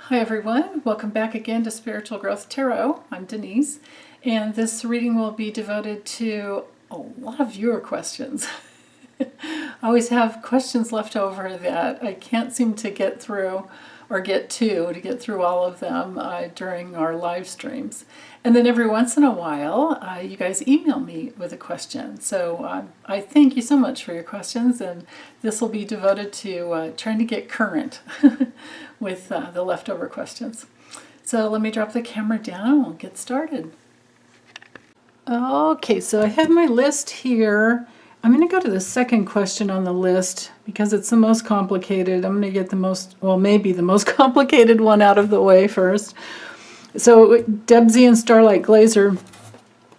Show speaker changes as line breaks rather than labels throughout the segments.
Hi everyone, welcome back again to Spiritual Growth Tarot. I'm Denise, and this reading will be devoted to a lot of viewer questions. I always have questions left over that I can't seem to get through or get through all of them during our live streams. And then every once in a while, you guys email me with a question. So I thank you so much for your questions, and this will be devoted to trying to get current with the leftover questions. So let me drop the camera down and we'll get started. Okay, so I have my list here. I'm going to go to the second question on the list because it's the most complicated. I'm going to get the most, well, maybe the most complicated one out of the way first. So Deb Z and Starlight Glazer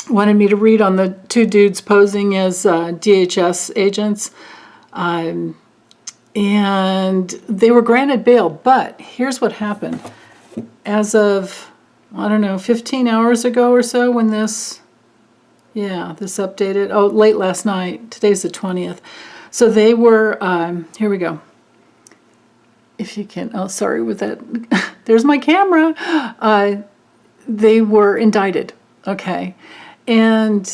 wanted me to read on the two dudes posing as DHS agents. And they were granted bail, but here's what happened. As of, I don't know, 15 hours ago or so when this updated, late last night, today's the 20th. So they were, here we go. If you can, sorry with that, there's my camera. They were indicted, okay. And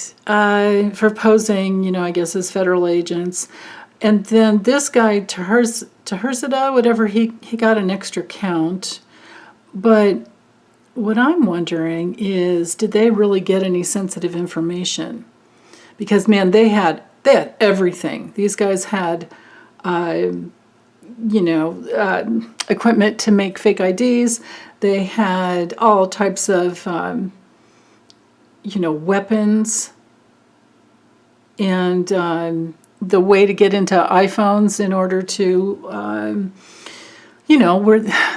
for posing, I guess as federal agents. And then this guy, Tahersada, whatever, he got an extra count. But what I'm wondering is, did they really get any sensitive information? Because, man, they had everything. These guys had, equipment to make fake IDs. They had all types of, weapons. And the way to get into iPhones in order to,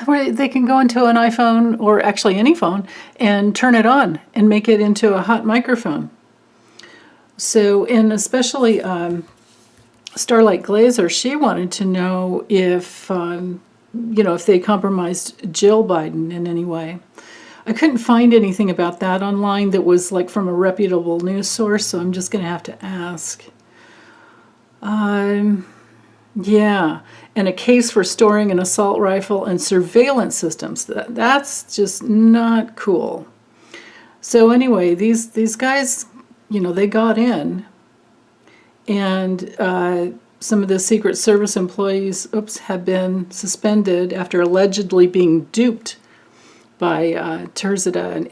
where they can go into an iPhone, or actually any phone, and turn it on and make it into a hot microphone. So, and especially Starlight Glazer, she wanted to know if, if they compromised Jill Biden in any way. I couldn't find anything about that online that was like from a reputable news source, so I'm just going to have to ask. Yeah, and a case for storing an assault rifle and surveillance systems. That's just not cool. So anyway, these guys, they got in, and some of the Secret Service employees, have been suspended after allegedly being duped by Tahersada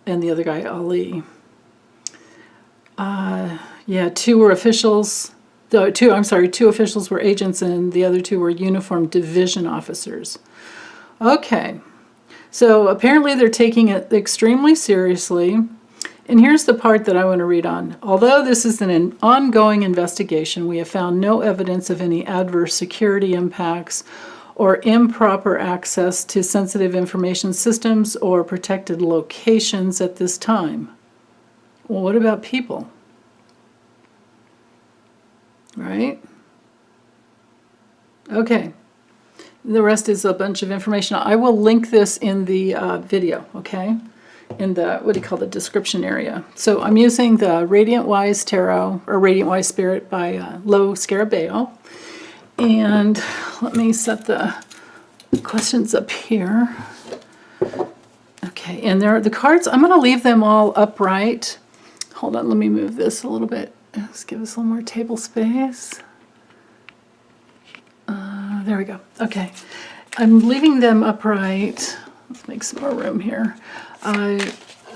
and the other guy, Ali. Two officials were agents and the other two were uniformed division officers. Okay, so apparently they're taking it extremely seriously. And here's the part that I want to read on. Although this is an ongoing investigation, we have found no evidence of any adverse security impacts or improper access to sensitive information systems or protected locations at this time. Well, what about people? Right? Okay. The rest is a bunch of information. I will link this in the video, okay? In the, the description area. So I'm using the Radiant Wise Tarot, or Radiant Wise Spirit by Lo Scarabeo. And let me set the questions up here. Okay, and the cards, I'm going to leave them all upright. Hold on, let me move this a little bit. Let's give us a little more table space. There we go. Okay. I'm leaving them upright. Let's make some more room here.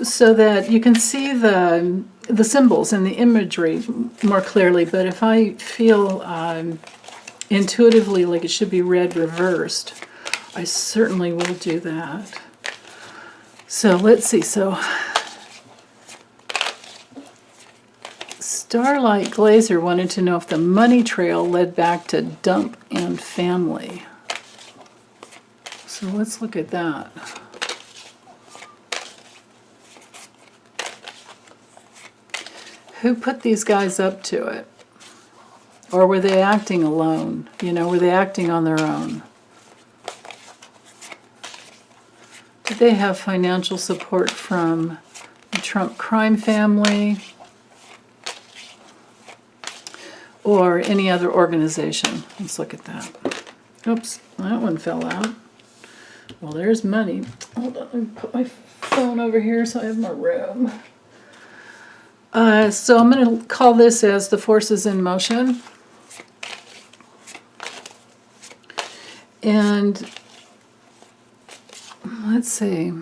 So that you can see the symbols and the imagery more clearly. But if I feel intuitively like it should be read reversed, I certainly will do that. So let's see. So Starlight Glazer wanted to know if the money trail led back to Dump and family. So let's look at that. Who put these guys up to it? Or were they acting alone? Were they acting on their own? Did they have financial support from the Trump crime family? Or any other organization? Let's look at that. Oops, that one fell out. Well, there's money. Hold on, let me put my phone over here so I have more room. So I'm going to call this as the forces in motion. And let's see.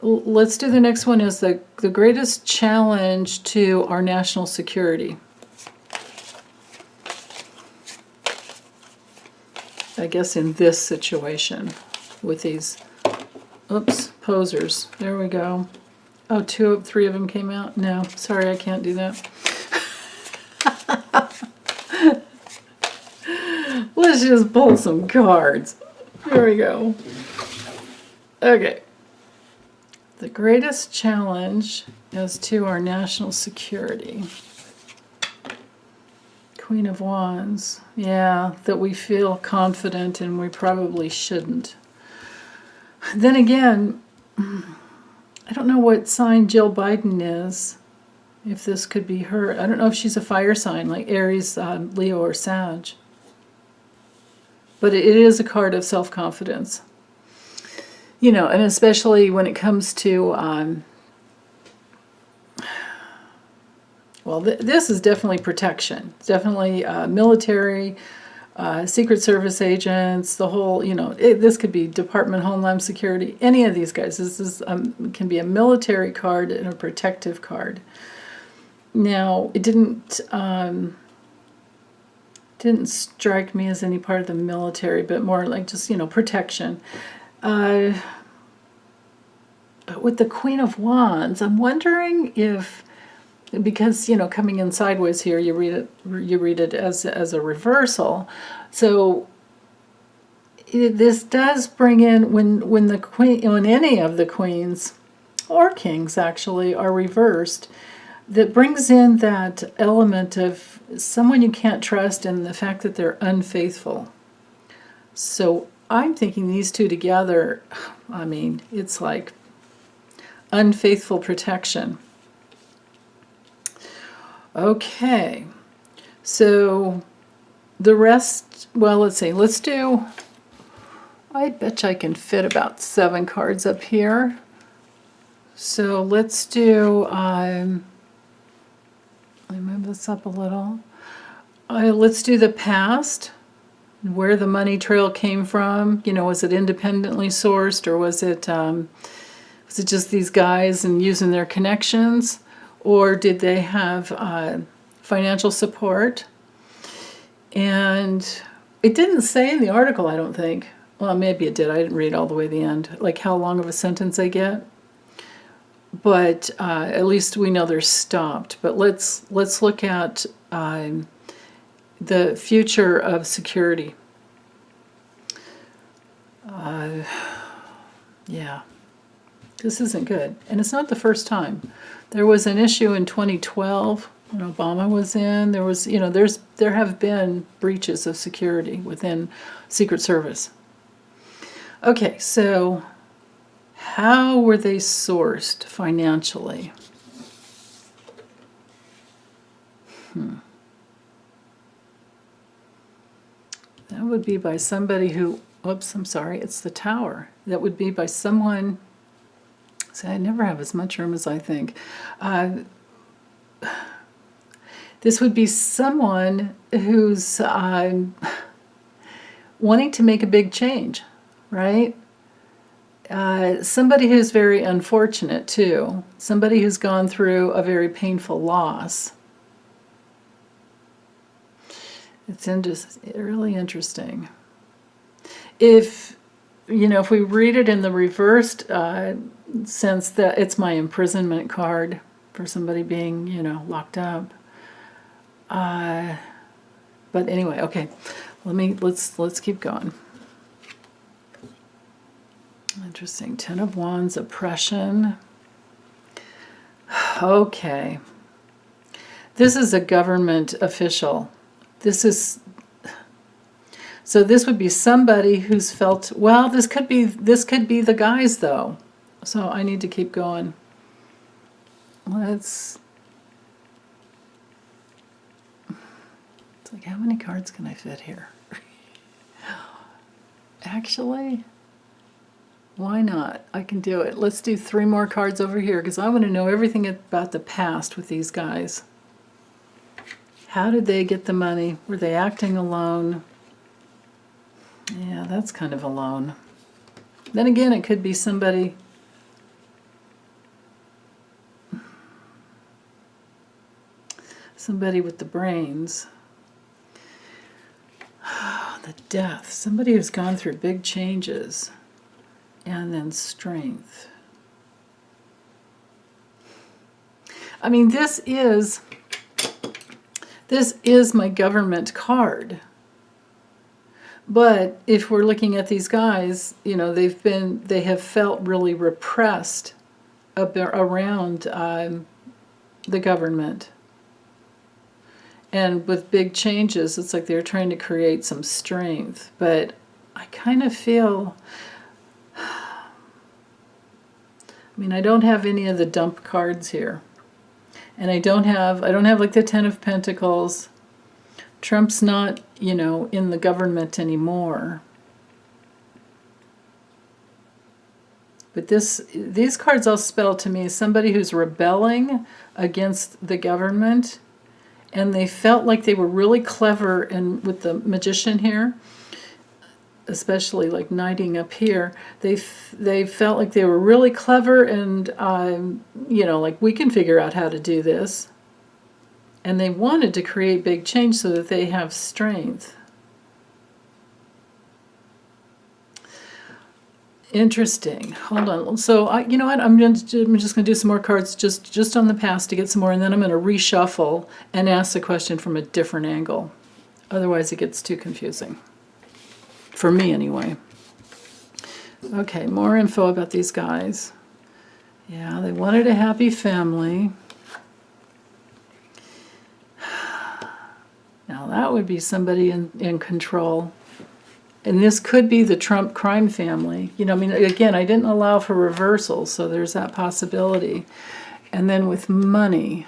Let's do the next one as the greatest challenge to our national security. I guess in this situation with these, posers. There we go. Oh, three of them came out? No, sorry, I can't do that. Let's just pull some cards. There we go. Okay. The greatest challenge as to our national security. Queen of Wands. Yeah, that we feel confident and we probably shouldn't. Then again, I don't know what sign Jill Biden is. If this could be her. I don't know if she's a fire sign like Aries, Leo, or Sag. But it is a card of self-confidence. You know, and especially when it comes to, this is definitely protection. It's definitely military, Secret Service agents, the whole, this could be Department of Homeland Security, any of these guys. This is can be a military card and a protective card. Now, it didn't strike me as any part of the military, but more like just, protection. But with the Queen of Wands, I'm wondering if, because coming in sideways here, you read it as a reversal. So this does bring in when the queen, when any of the queens or kings actually are reversed, that brings in that element of someone you can't trust and the fact that they're unfaithful. So I'm thinking these two together, I mean, it's like unfaithful protection. Okay, so the rest, well, let's see, I bet you I can fit about 7 cards up here. So let's do, let me move this up a little. Let's do the past, where the money trail came from. Was it independently sourced, or was it just these guys and using their connections? Or did they have financial support? And it didn't say in the article, I don't think. Well, maybe it did. I didn't read all the way to the end, like how long of a sentence they get. But at least we know they're stopped. But let's look at the future of security. Yeah, this isn't good. And it's not the first time. There was an issue in 2012 when Obama was in. There was, there have been breaches of security within Secret Service. Okay, so how were they sourced financially? That would be by somebody who, oops, I'm sorry, it's the Tower. That would be by someone, see, I never have as much room as I think. This would be someone who's wanting to make a big change, right? Somebody who's very unfortunate, too. Somebody who's gone through a very painful loss. It's really interesting. If we read it in the reversed sense, that it's my imprisonment card for somebody being, locked up. But anyway, okay. Let's keep going. Interesting. 10 of Wands, oppression. Okay. This is a government official. So this would be somebody who's felt, well, this could be the guys though. So I need to keep going. It's like, how many cards can I fit here? Actually, why not? I can do it. Let's do 3 more cards over here because I want to know everything about the past with these guys. How did they get the money? Were they acting alone? Yeah, that's kind of alone. Then again, it could be somebody... somebody with the brains. The death. Somebody who's gone through big changes. And then strength. I mean, this is my government card. But if we're looking at these guys, you know, they have felt really repressed around the government. And with big changes, it's like they're trying to create some strength. But I kind of feel, I mean, I don't have any of the dump cards here. And I don't have like the Ten of Pentacles. Trump's not, you know, in the government anymore. But these cards all spell to me somebody who's rebelling against the government, and they felt like they were really clever, and with the Magician here, especially like knighting up here, they felt like they were really clever and, you know, like we can figure out how to do this. And they wanted to create big change so that they have strength. Interesting. Hold on. So, you know what? I'm just going to do some more cards just on the past to get some more, and then I'm going to reshuffle and ask the question from a different angle. Otherwise, it gets too confusing. For me, anyway. Okay, more info about these guys. Yeah, they wanted a happy family. Now, that would be somebody in control. And this could be the Trump crime family. You know, I mean, again, I didn't allow for reversals, so there's that possibility. And then with money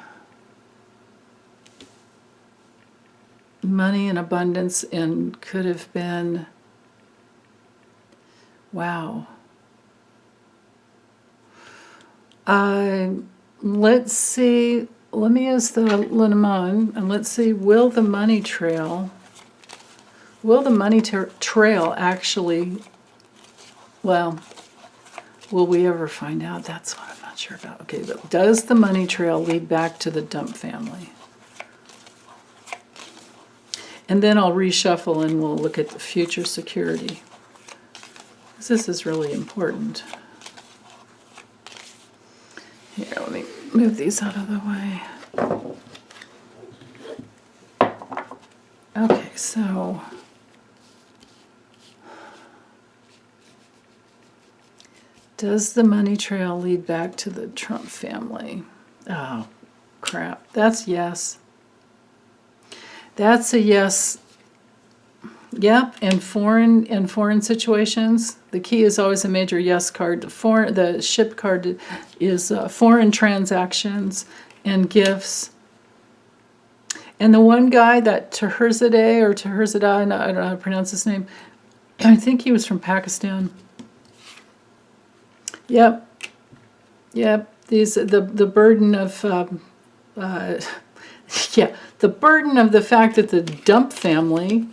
and abundance, and could have been, wow. Let's see, let me use the Lenormand, and let's see, will the money trail actually, well, will we ever find out? That's what I'm not sure about. Okay, but does the money trail lead back to the Dump family? And then I'll reshuffle and we'll look at the future security. This is really important. Here, let me move these out of the way. Okay, so does the money trail lead back to the Trump family? Oh, crap. That's yes. That's a yes. Yep, in foreign situations, the key is always a major yes card. The ship card is foreign transactions and gifts. And the one guy, that Taherzadeh or Taherzadeh, I don't know how to pronounce his name. I think he was from Pakistan. Yep. The burden of the burden of the fact that the Dump family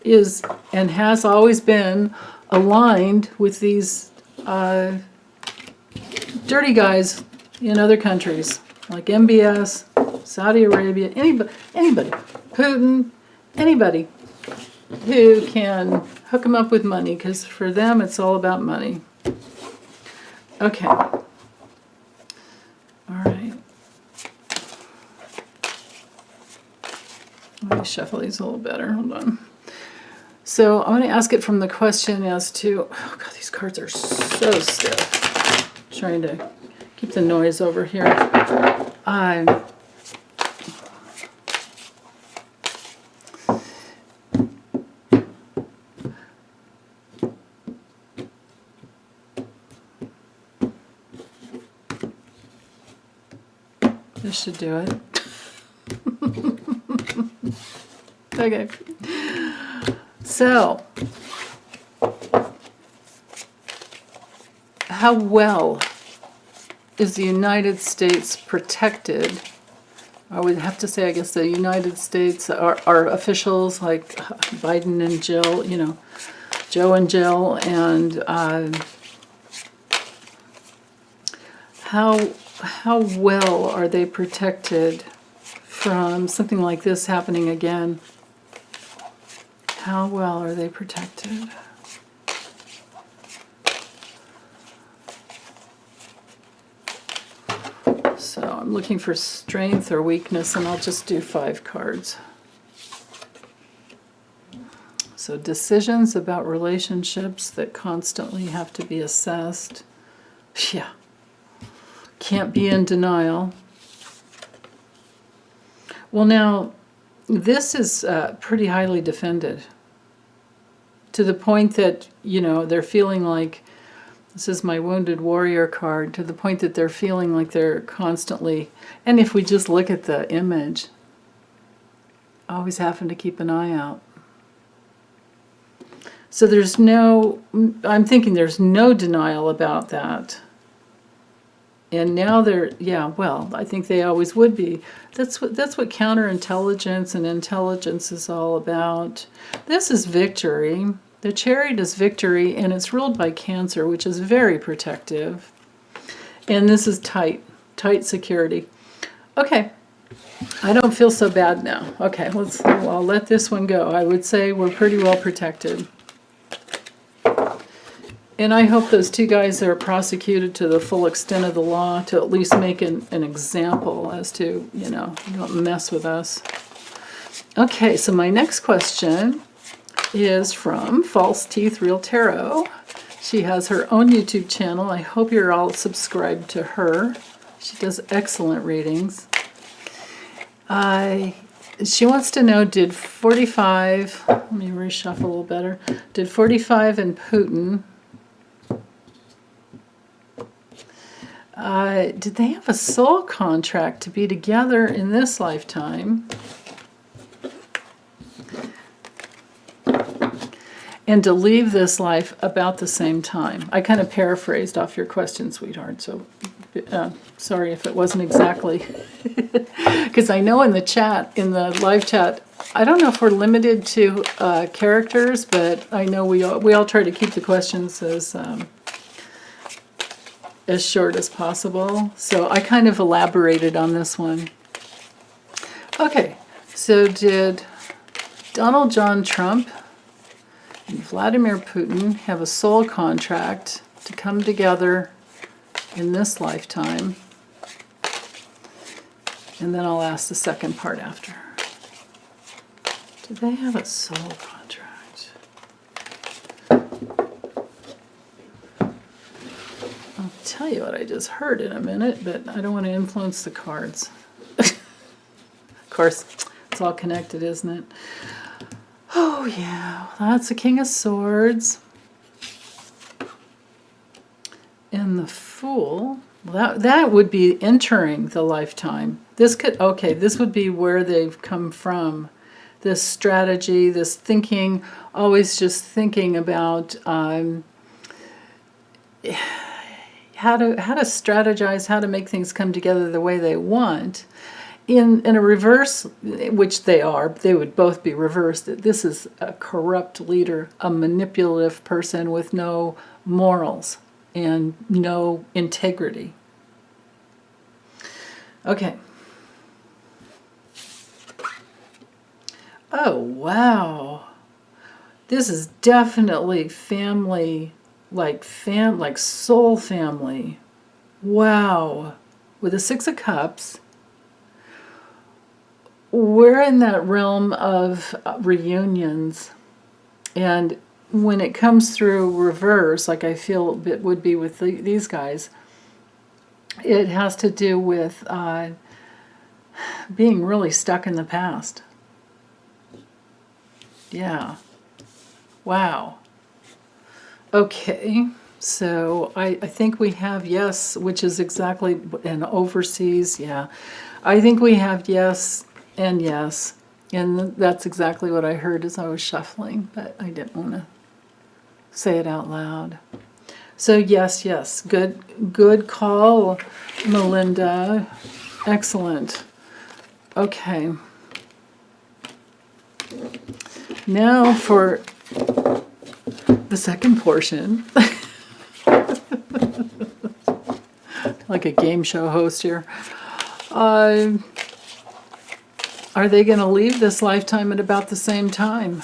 is and has always been aligned with these dirty guys in other countries like MBS, Saudi Arabia, anybody, Putin, anybody who can hook them up with money, because for them it's all about money. Okay. All right. Let me shuffle these a little better. Hold on. So I want to ask it from the question as to, oh God, these cards are so stiff. I'm trying to keep the noise over here. This should do it. Okay. So, how well is the United States protected? I would have to say, I guess the United States, our officials like Biden and Jill, you know, Joe and Jill, and how well are they protected from something like this happening again? How well are they protected? So I'm looking for strength or weakness, and I'll just do 5 cards. So decisions about relationships that constantly have to be assessed. Yeah. Can't be in denial. Well, now, this is pretty highly defended. To the point that, you know, they're feeling like, this is my Wounded Warrior card, to the point that they're feeling like they're constantly, and if we just look at the image, always having to keep an eye out. So there's no, I'm thinking there's no denial about that. And now they're, yeah, well, I think they always would be. That's what counterintelligence and intelligence is all about. This is victory. The Chariot is victory, and it's ruled by Cancer, which is very protective. And this is tight security. Okay, I don't feel so bad now. Okay, I'll let this one go. I would say we're pretty well protected. And I hope those 2 guys are prosecuted to the full extent of the law, to at least make an example as to, you know, don't mess with us. Okay, so my next question is from False Teeth Real Tarot. She has her own YouTube channel. I hope you're all subscribed to her. She does excellent readings. She wants to know, did 45, let me reshuffle a little better, did 45 and Putin, did they have a soul contract to be together in this lifetime? And to leave this life about the same time? I kind of paraphrased off your question, sweetheart, so sorry if it wasn't exactly. Because I know in the chat, in the live chat, I don't know if we're limited to characters, but I know we all try to keep the questions as short as possible. So I kind of elaborated on this one. Okay, so did Donald John Trump and Vladimir Putin have a soul contract to come together in this lifetime? And then I'll ask the second part after. Do they have a soul contract? I'll tell you what I just heard in a minute, but I don't want to influence the cards. Of course, it's all connected, isn't it? Oh, yeah. That's the King of Swords. And the Fool. Well, that would be entering the lifetime. This could, okay, this would be where they've come from. This strategy, this thinking, always just thinking about how to strategize, how to make things come together the way they want. In a reverse, which they are, they would both be reversed. This is a corrupt leader, a manipulative person with no morals and no integrity. Okay. Oh, wow. This is definitely family, like soul family. Wow. With a 6 of Cups, we're in that realm of reunions. And when it comes through reverse, like I feel it would be with these guys, it has to do with being really stuck in the past. Yeah. Wow. Okay. So I think we have yes, which is exactly, and overseas, yeah. I think we have yes and yes. And that's exactly what I heard as I was shuffling, but I didn't want to say it out loud. So yes, good call, Melinda. Excellent. Okay. Now for the second portion. Like a game show host here. Are they going to leave this lifetime at about the same time?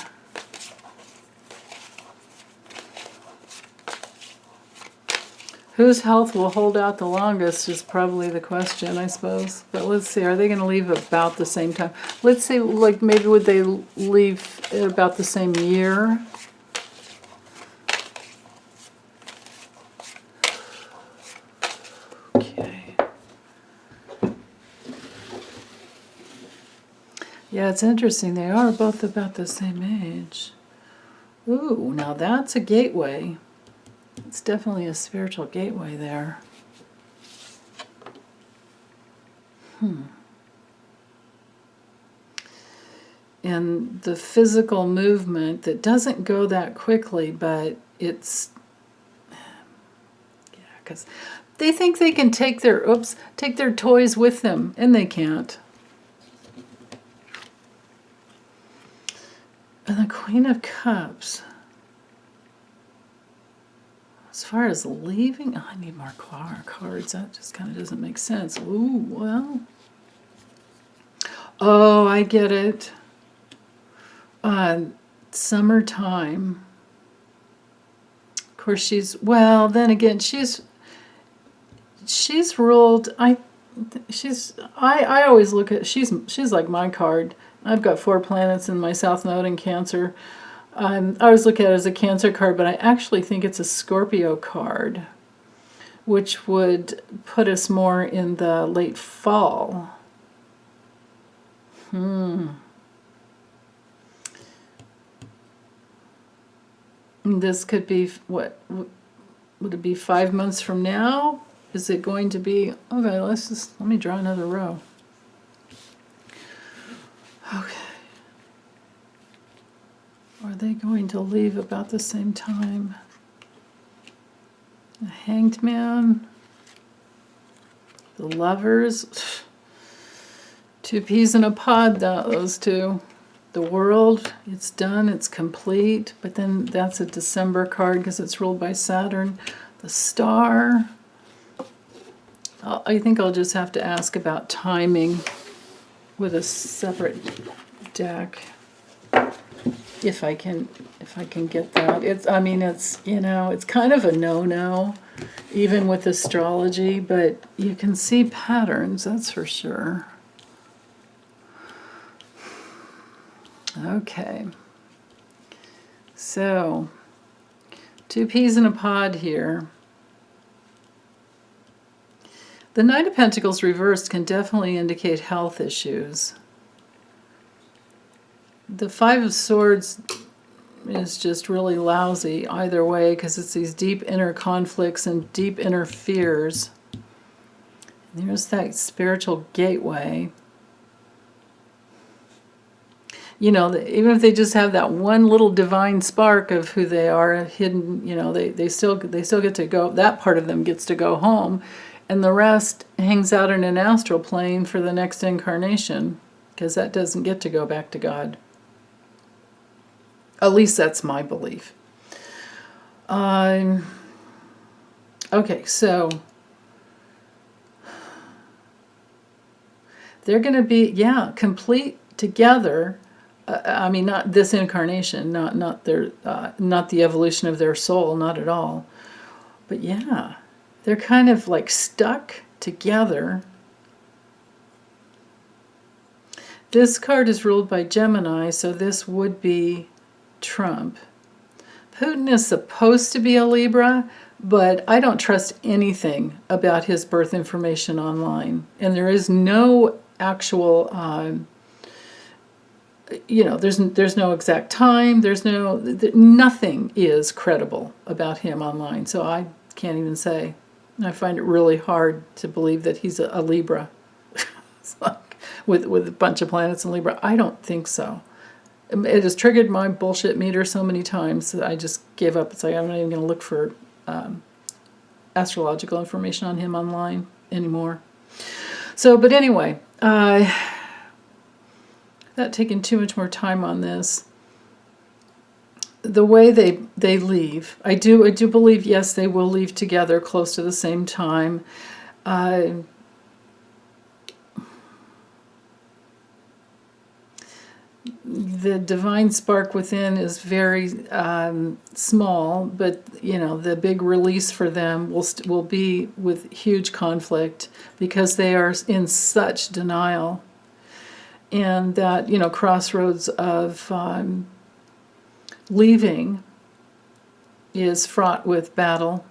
Whose health will hold out the longest is probably the question, I suppose. But let's see, are they going to leave about the same time? Let's see, like maybe would they leave at about the same year? Okay. Yeah, it's interesting. They are both about the same age. Ooh, now that's a gateway. It's definitely a spiritual gateway there. And the physical movement that doesn't go that quickly, but it's, yeah, because they think they can take their toys with them, and they can't. And the Queen of Cups. As far as leaving, I need more cards. That just kind of doesn't make sense. Ooh, well. Oh, I get it. Summertime. Of course, then again, she's ruled. I always look at, she's like my card. I've got 4 planets in my South Node in Cancer. I always look at it as a Cancer card, but I actually think it's a Scorpio card, which would put us more in the late fall. This could be, what, would it be 5 months from now? Is it going to be, okay, let me draw another row. Okay. Are they going to leave about the same time? The Hanged Man, the Lovers, 2 peas in a pod, those two. The World, it's done, it's complete, but then that's a December card because it's ruled by Saturn. The Star, I think I'll just have to ask about timing with a separate deck. If I can get that. It's it's kind of a no-no, even with astrology, but you can see patterns, that's for sure. Okay. So, 2 peas in a pod here. The Knight of Pentacles reversed can definitely indicate health issues. The 5 of Swords is just really lousy either way because it's these deep inner conflicts and deep inner fears. There's that spiritual gateway. You know, even if they just have that one little divine spark of who they are hidden, you know, they still get to go, that part of them gets to go home, and the rest hangs out in an astral plane for the next incarnation, because that doesn't get to go back to God. At least that's my belief. Okay, so they're going to be, complete together. I mean, not this incarnation, not their, not the evolution of their soul, not at all. But yeah, they're kind of like stuck together. This card is ruled by Gemini, so this would be Trump. Putin is supposed to be a Libra, but I don't trust anything about his birth information online. And there is no actual, there's no exact time, nothing is credible about him online. So I can't even say. I find it really hard to believe that he's a Libra. It's like, with a bunch of planets in Libra. I don't think so. It has triggered my bullshit meter so many times that I just gave up. It's like I'm not even going to look for astrological information on him online anymore. So, but anyway, not taking too much more time on this. The way they leave, I do believe, yes, they will leave together close to the same time. The divine spark within is very small, but the big release for them will be with huge conflict because they are in such denial, and that crossroads of leaving is fraught with battle.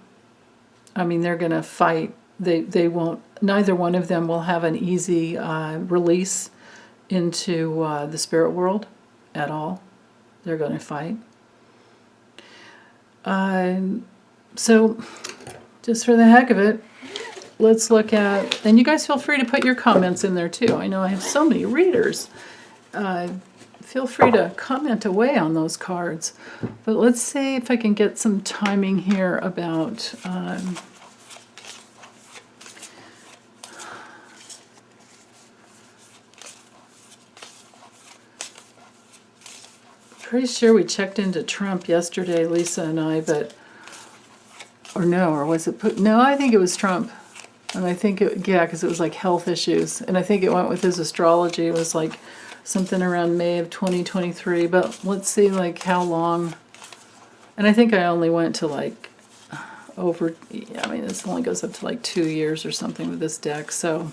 I mean, they're going to fight. They won't. Neither one of them will have an easy release into the spirit world at all. They're going to fight. So, just for the heck of it, let's look at, and you guys feel free to put your comments in there too. I know I have so many readers. Feel free to comment away on those cards. But let's see if I can get some timing here about pretty sure we checked into Trump yesterday, Lisa and I, or was it no, I think it was Trump. And I think because it was like health issues. And I think it went with his astrology. It was like something around May of 2023, but let's see like how long. And I think I only went to like this only goes up to like 2 years or something with this deck, so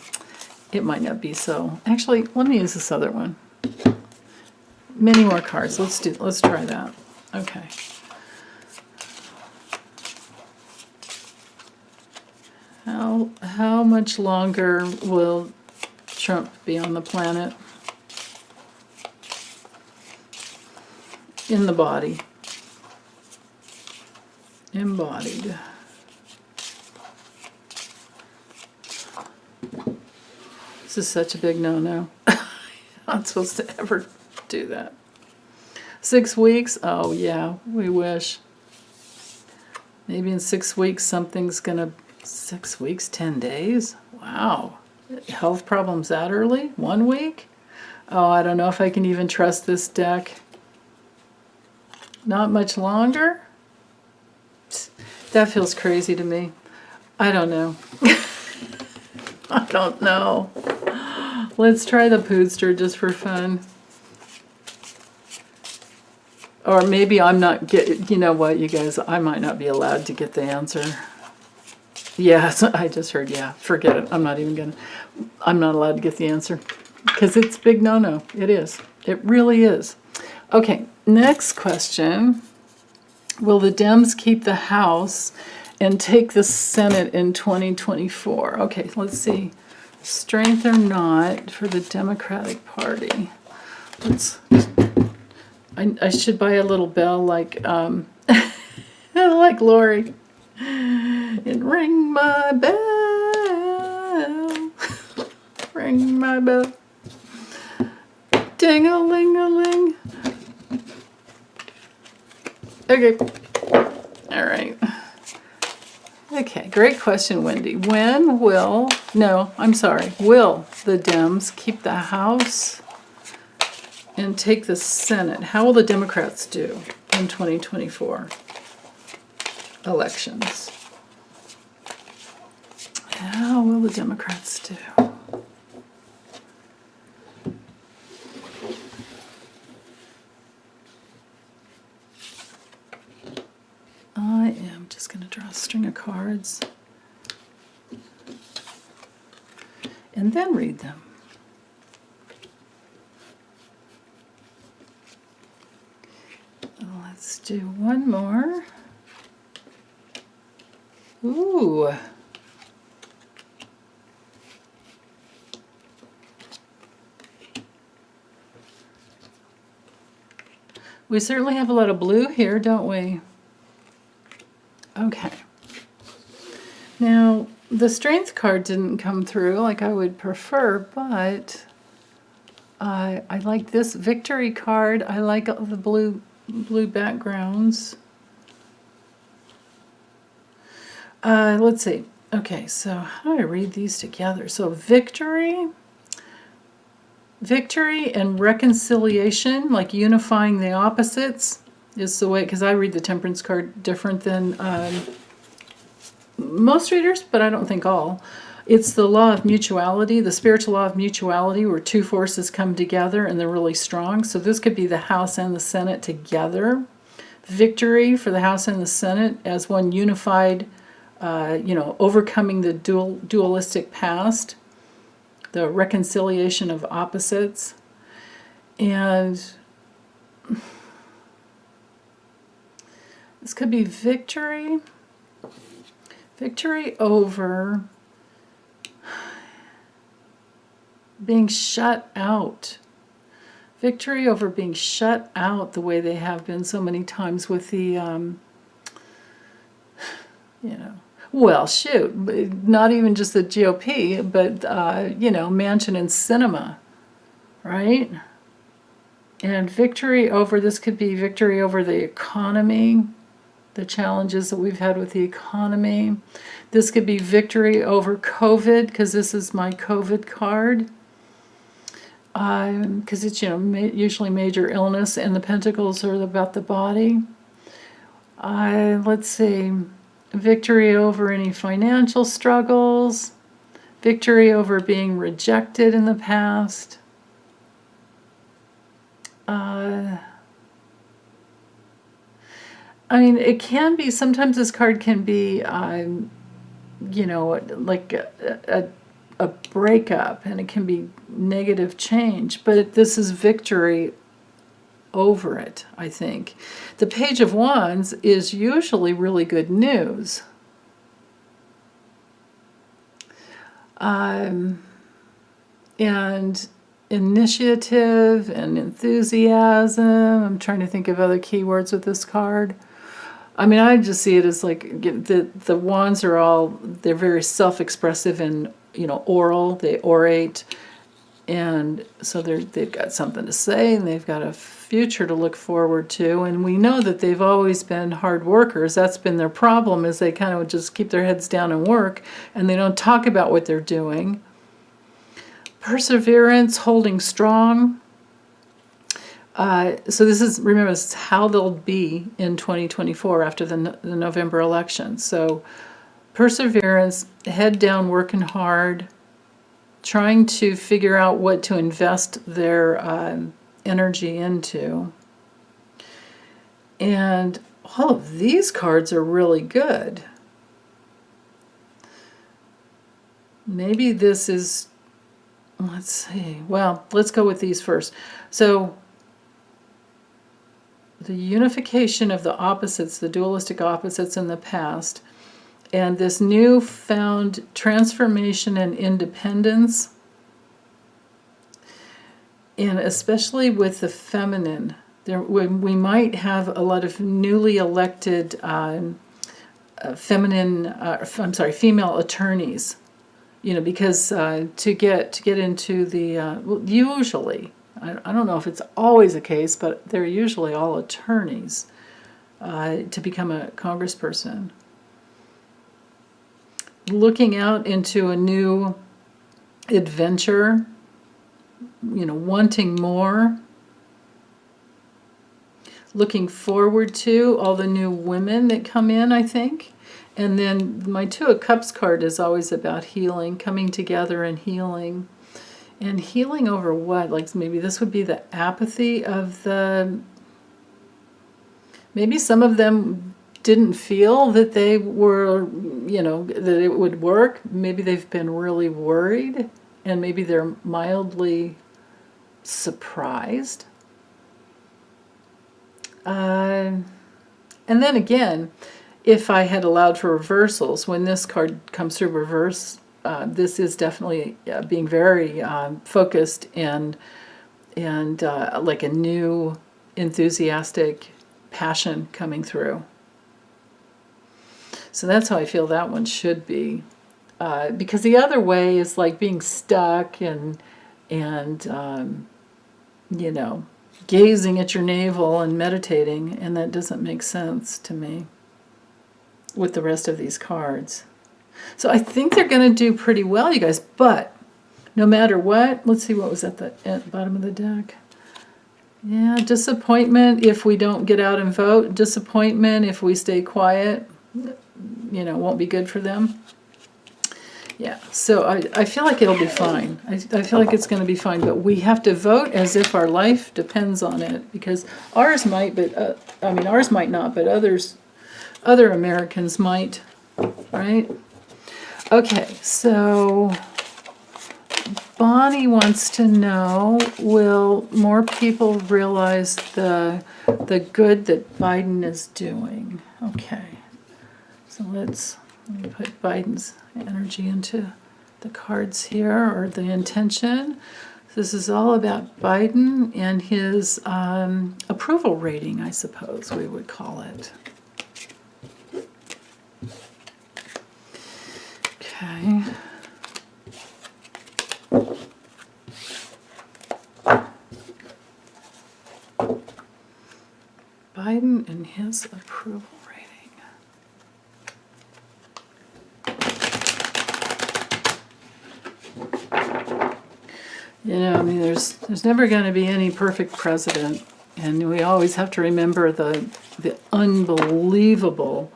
it might not be so. Actually, let me use this other one. Many more cards. Let's try that. Okay. How much longer will Trump be on the planet? In the body. Embodied. This is such a big no-no. Not supposed to ever do that. 6 weeks? Oh yeah, we wish. Maybe in 6 weeks something's gonna... 6 weeks, 10 days? Wow. Health problems that early? 1 week? Oh, I don't know if I can even trust this deck. Not much longer? That feels crazy to me. I don't know. I don't know. Let's try the Poodster just for fun. Or maybe I'm not you know what, you guys, I might not be allowed to get the answer. Yes, I just heard, yeah, forget it. I'm not allowed to get the answer. Because it's big no-no. It is. It really is. Okay, next question. Will the Dems keep the House and take the Senate in 2024? Okay, let's see. Strength or not for the Democratic Party. I should buy a little bell like like Lori. And ring my bell. Ring my bell. Ding-a-ling-a-ling. Okay. All right. Okay, great question, Wendy. Will the Dems keep the House and take the Senate? How will the Democrats do in 2024 elections? How will the Democrats do? I am just going to draw a string of cards and then read them. Let's do one more. Ooh. We certainly have a lot of blue here, don't we? Okay. Now, the strength card didn't come through like I would prefer, but I like this victory card. I like all the blue backgrounds. Let's see. Okay, so how do I read these together? So victory and reconciliation, like unifying the opposites, is the way, because I read the Temperance card different than most readers, but I don't think all. It's the law of mutuality, the spiritual law of mutuality, where two forces come together and they're really strong. So this could be the House and the Senate together. Victory for the House and the Senate as one unified, overcoming the dualistic past, the reconciliation of opposites. And this could be victory over being shut out. Victory over being shut out the way they have been so many times with the, well, shoot, not even just the GOP, but, Manchin and Sinema, right? And victory over, this could be victory over the economy, the challenges that we've had with the economy. This could be victory over COVID, because this is my COVID card. Because it's, usually major illness, and the pentacles are about the body. Let's see, victory over any financial struggles, victory over being rejected in the past. It can be, sometimes this card can be, like a breakup, and it can be negative change, but this is victory over it, I think. The Page of Wands is usually really good news. And initiative and enthusiasm. I'm trying to think of other keywords with this card. I just see it as like the wands are all, they're very self-expressive and, oral, they orate. And so they've got something to say, and they've got a future to look forward to. And we know that they've always been hard workers. That's been their problem, is they kind of just keep their heads down and work, and they don't talk about what they're doing. Perseverance, holding strong. So this is, remember, this is how they'll be in 2024 after the November election. So perseverance, head down, working hard, trying to figure out what to invest their energy into. And all of these cards are really good. Maybe this is, let's see, well, let's go with these first. So the unification of the opposites, the dualistic opposites in the past, and this newfound transformation and independence, and especially with the feminine, we might have a lot of newly elected female attorneys, because to get into the usually, I don't know if it's always the case, but they're usually all attorneys to become a congressperson. Looking out into a new adventure, wanting more. Looking forward to all the new women that come in, I think. And then my Two of Cups card is always about healing, coming together and healing. And healing over what? Like maybe this would be the apathy of the... Maybe some of them didn't feel that they were, that it would work. Maybe they've been really worried, and maybe they're mildly surprised. And then again, if I had allowed for reversals, when this card comes through reverse, this is definitely being very focused and like a new enthusiastic passion coming through. So that's how I feel that one should be. Because the other way is like being stuck and you know, gazing at your navel and meditating, and that doesn't make sense to me with the rest of these cards. So I think they're going to do pretty well, you guys, but no matter what, let's see what was at the bottom of the deck. Yeah, disappointment if we don't get out and vote. Disappointment if we stay quiet. You know, won't be good for them. Yeah, so I feel like it'll be fine. I feel like it's going to be fine, but we have to vote as if our life depends on it, because ours might, but I mean, ours might not, but other Americans might, right? Okay, so Bonnie wants to know, will more people realize the good that Biden is doing? Okay, so let me put Biden's energy into the cards here, or the intention. This is all about Biden and his approval rating, I suppose we would call it. Okay. Biden and his approval rating. You know, I mean, there's never going to be any perfect president, and we always have to remember the unbelievable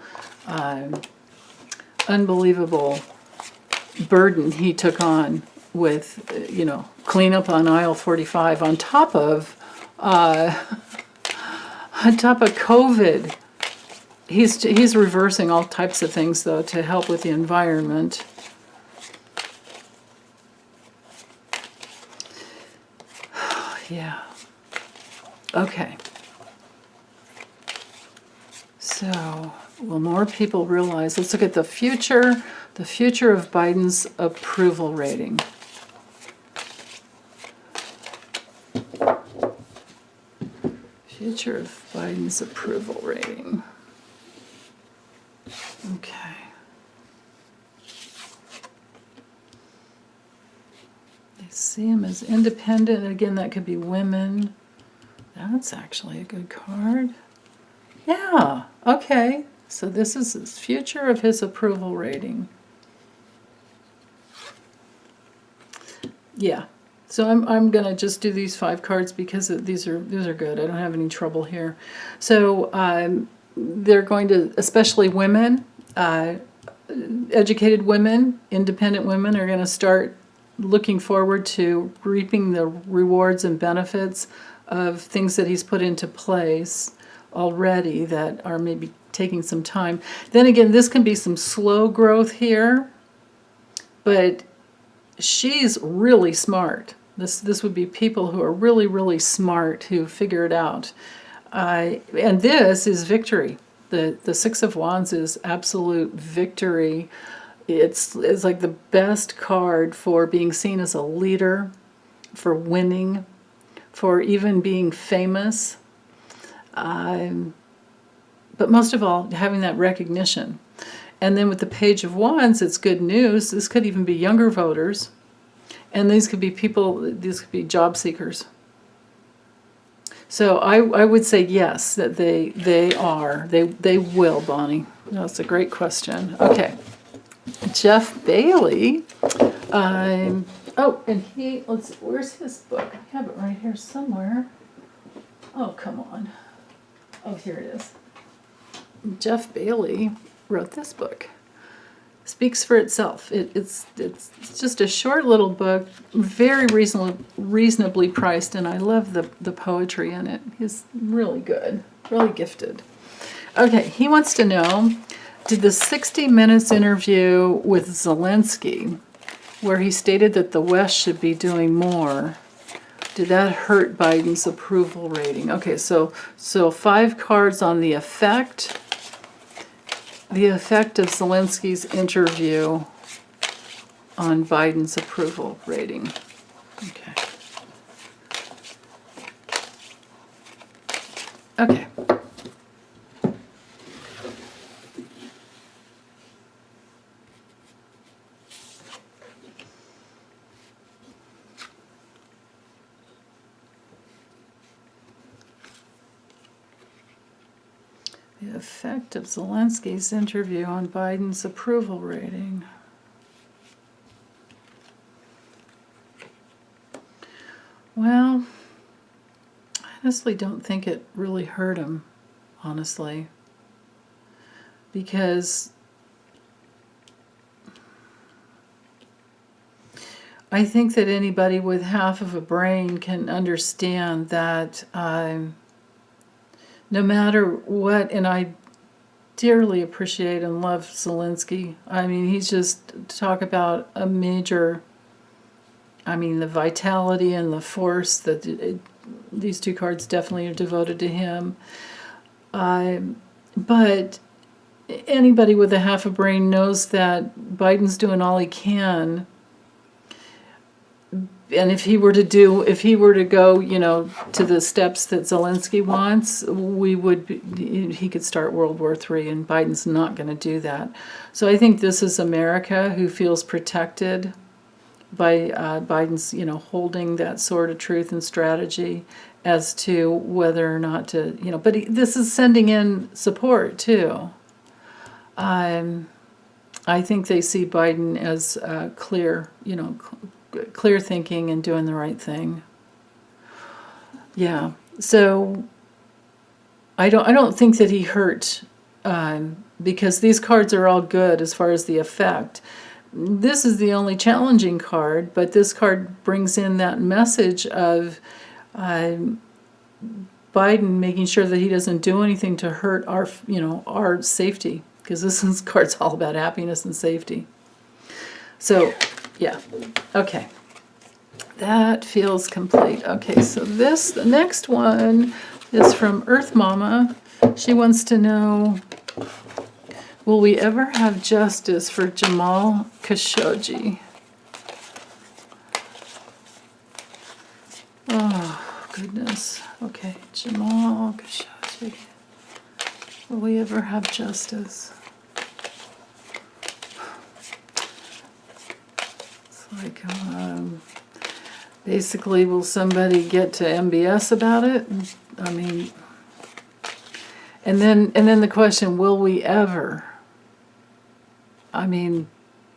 burden he took on with, you know, cleanup on aisle 45 on top of COVID. He's reversing all types of things, though, to help with the environment. Yeah. Okay. So, will more people realize? Let's look at the future of Biden's approval rating. Future of Biden's approval rating. Okay. They see him as independent. Again, that could be women. That's actually a good card. Yeah, okay. So this is his future of his approval rating. Yeah. So I'm gonna just do these 5 cards because these are good. I don't have any trouble here. So they're going to, especially women, educated women, independent women, are going to start looking forward to reaping the rewards and benefits of things that he's put into place already that are maybe taking some time. Then again, this can be some slow growth here, but she's really smart. This would be people who are really, really smart, who figure it out. And this is victory. The Six of Wands is absolute victory. It's like the best card for being seen as a leader, for winning, for even being famous. But most of all, having that recognition. And then with the Page of Wands, it's good news. This could even be younger voters. And these could be these could be job seekers. So I would say yes, that they will, Bonnie. That's a great question. Okay. Jeff Bailey. And let's see, where's his book? I have it right here somewhere. Oh, come on. Oh, here it is. Jeff Bailey wrote this book. Speaks for itself. It's just a short little book, very reasonably priced, and I love the poetry in it. He's really good, really gifted. Okay, he wants to know, did the 60 Minutes interview with Zelensky, where he stated that the West should be doing more, did that hurt Biden's approval rating? Okay, so 5 cards on the effect. The effect of Zelensky's interview on Biden's approval rating. Okay. Okay. The effect of Zelensky's interview on Biden's approval rating. Well, I honestly don't think it really hurt him, honestly. Because I think that anybody with half of a brain can understand that no matter what, and I dearly appreciate and love Zelensky. I mean, he's just, talk about a major, I mean, the vitality and the force that these two cards definitely are devoted to him. But anybody with a half a brain knows that Biden's doing all he can. And if he were to go, to the steps that Zelensky wants, he could start World War III, and Biden's not going to do that. So I think this is America who feels protected by Biden's, holding that sword of truth and strategy as to whether or not to, but this is sending in support too. I think they see Biden as clear, clear thinking and doing the right thing. Yeah. So I don't think that he hurt, because these cards are all good as far as the effect. This is the only challenging card, but this card brings in that message of Biden making sure that he doesn't do anything to hurt our safety, because this card's all about happiness and safety. So, yeah. Okay. That feels complete. Okay, so the next one is from EarthMama. She wants to know, will we ever have justice for Jamal Kasshoggi? Oh, goodness. Okay, Jamal Kasshoggi. Will we ever have justice? Like, basically, will somebody get to MBS about it? I mean, and then the question, will we ever? I mean,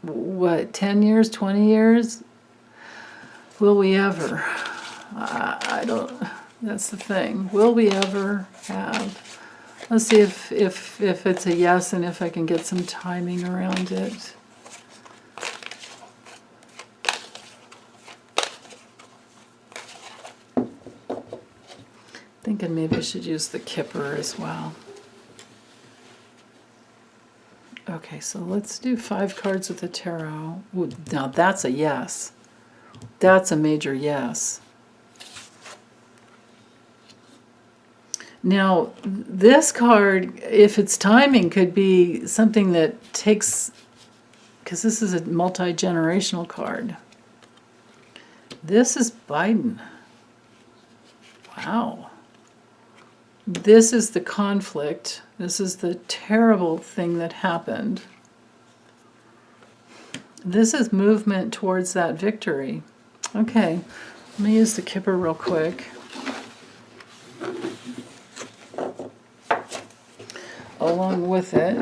what, 10 years, 20 years? Will we ever? I don't, that's the thing. Will we ever have? Let's see if it's a yes and if I can get some timing around it. Thinking maybe I should use the Kipper as well. Okay, so let's do 5 cards with the tarot. Ooh, now that's a yes. That's a major yes. Now, this card, if it's timing, could be something that takes, because this is a multi-generational card. This is Biden. Wow. This is the conflict. This is the terrible thing that happened. This is movement towards that victory. Okay, let me use the Kipper real quick. Along with it.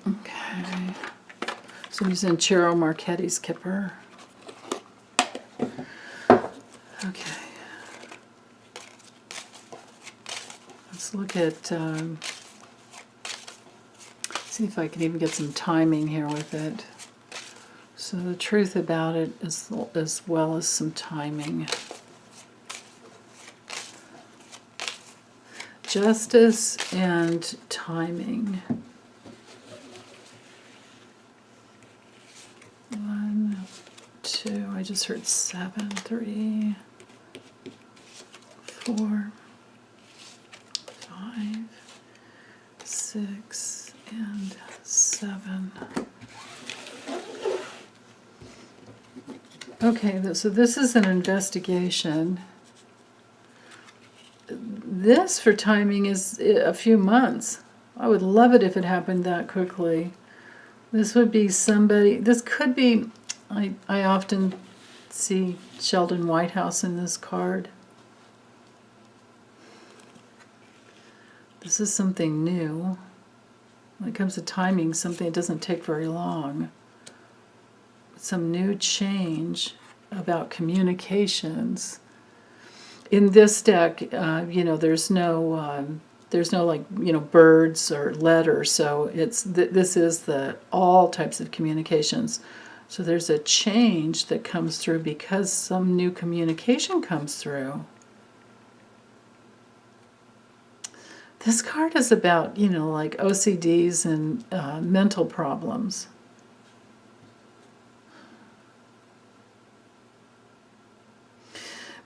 Okay. So I'm using Chiro Marchetti's Kipper. Okay. Let's look at, see if I can even get some timing here with it. So the truth about it as well as some timing. Justice and timing. 1, 2, I just heard 7, 3, 4, 5, 6, and 7. Okay, so this is an investigation. This for timing is a few months. I would love it if it happened that quickly. This would be somebody, this could be, I often see Sheldon Whitehouse in this card. This is something new. When it comes to timing, something that doesn't take very long. Some new change about communications. In this deck, there's no birds or letters, so this is the all types of communications. So there's a change that comes through because some new communication comes through. This card is about, like OCDs and mental problems.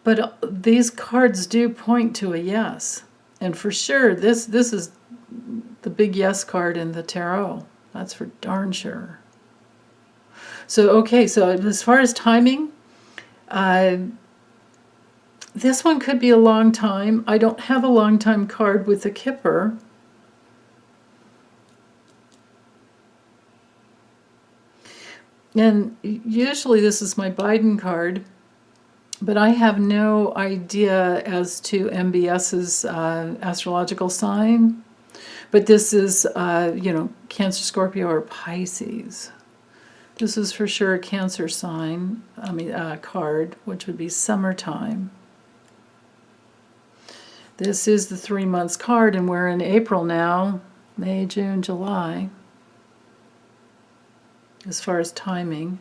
But these cards do point to a yes. And for sure, this is the big yes card in the tarot. That's for darn sure. So, okay, so as far as timing, this one could be a long time. I don't have a long time card with the Kipper. And usually this is my Biden card, but I have no idea as to MBS's astrological sign. But this is, Cancer, Scorpio, or Pisces. This is for sure a Cancer sign, card, which would be summertime. This is the 3 months card, and we're in April now, May, June, July, as far as timing.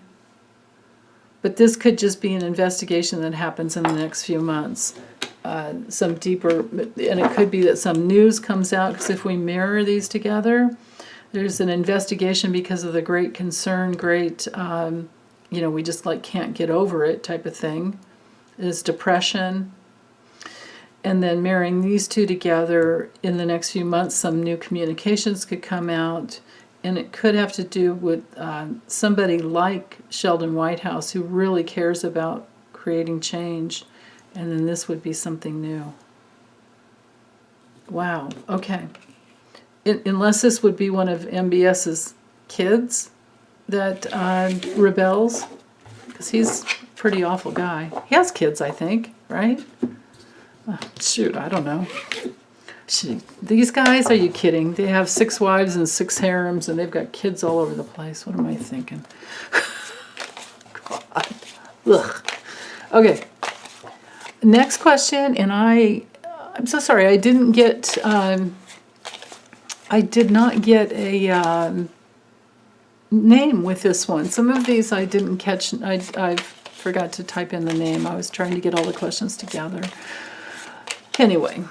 But this could just be an investigation that happens in the next few months. Some deeper, and it could be that some news comes out, because if we mirror these together, there's an investigation because of the great concern, we just can't get over it type of thing. There's depression. And then marrying these two together in the next few months, some new communications could come out. And it could have to do with somebody like Sheldon Whitehouse who really cares about creating change. And then this would be something new. Wow, okay. Unless this would be one of MBS's kids that rebels, because he's a pretty awful guy. He has kids, I think, right? Shoot, I don't know. These guys, are you kidding? They have 6 wives and 6 harems, and they've got kids all over the place. What am I thinking? God. Ugh. Okay. Next question, and I'm so sorry, I didn't get... I did not get a name with this one. Some of these I didn't catch. I forgot to type in the name. I was trying to get all the questions together. Anyway,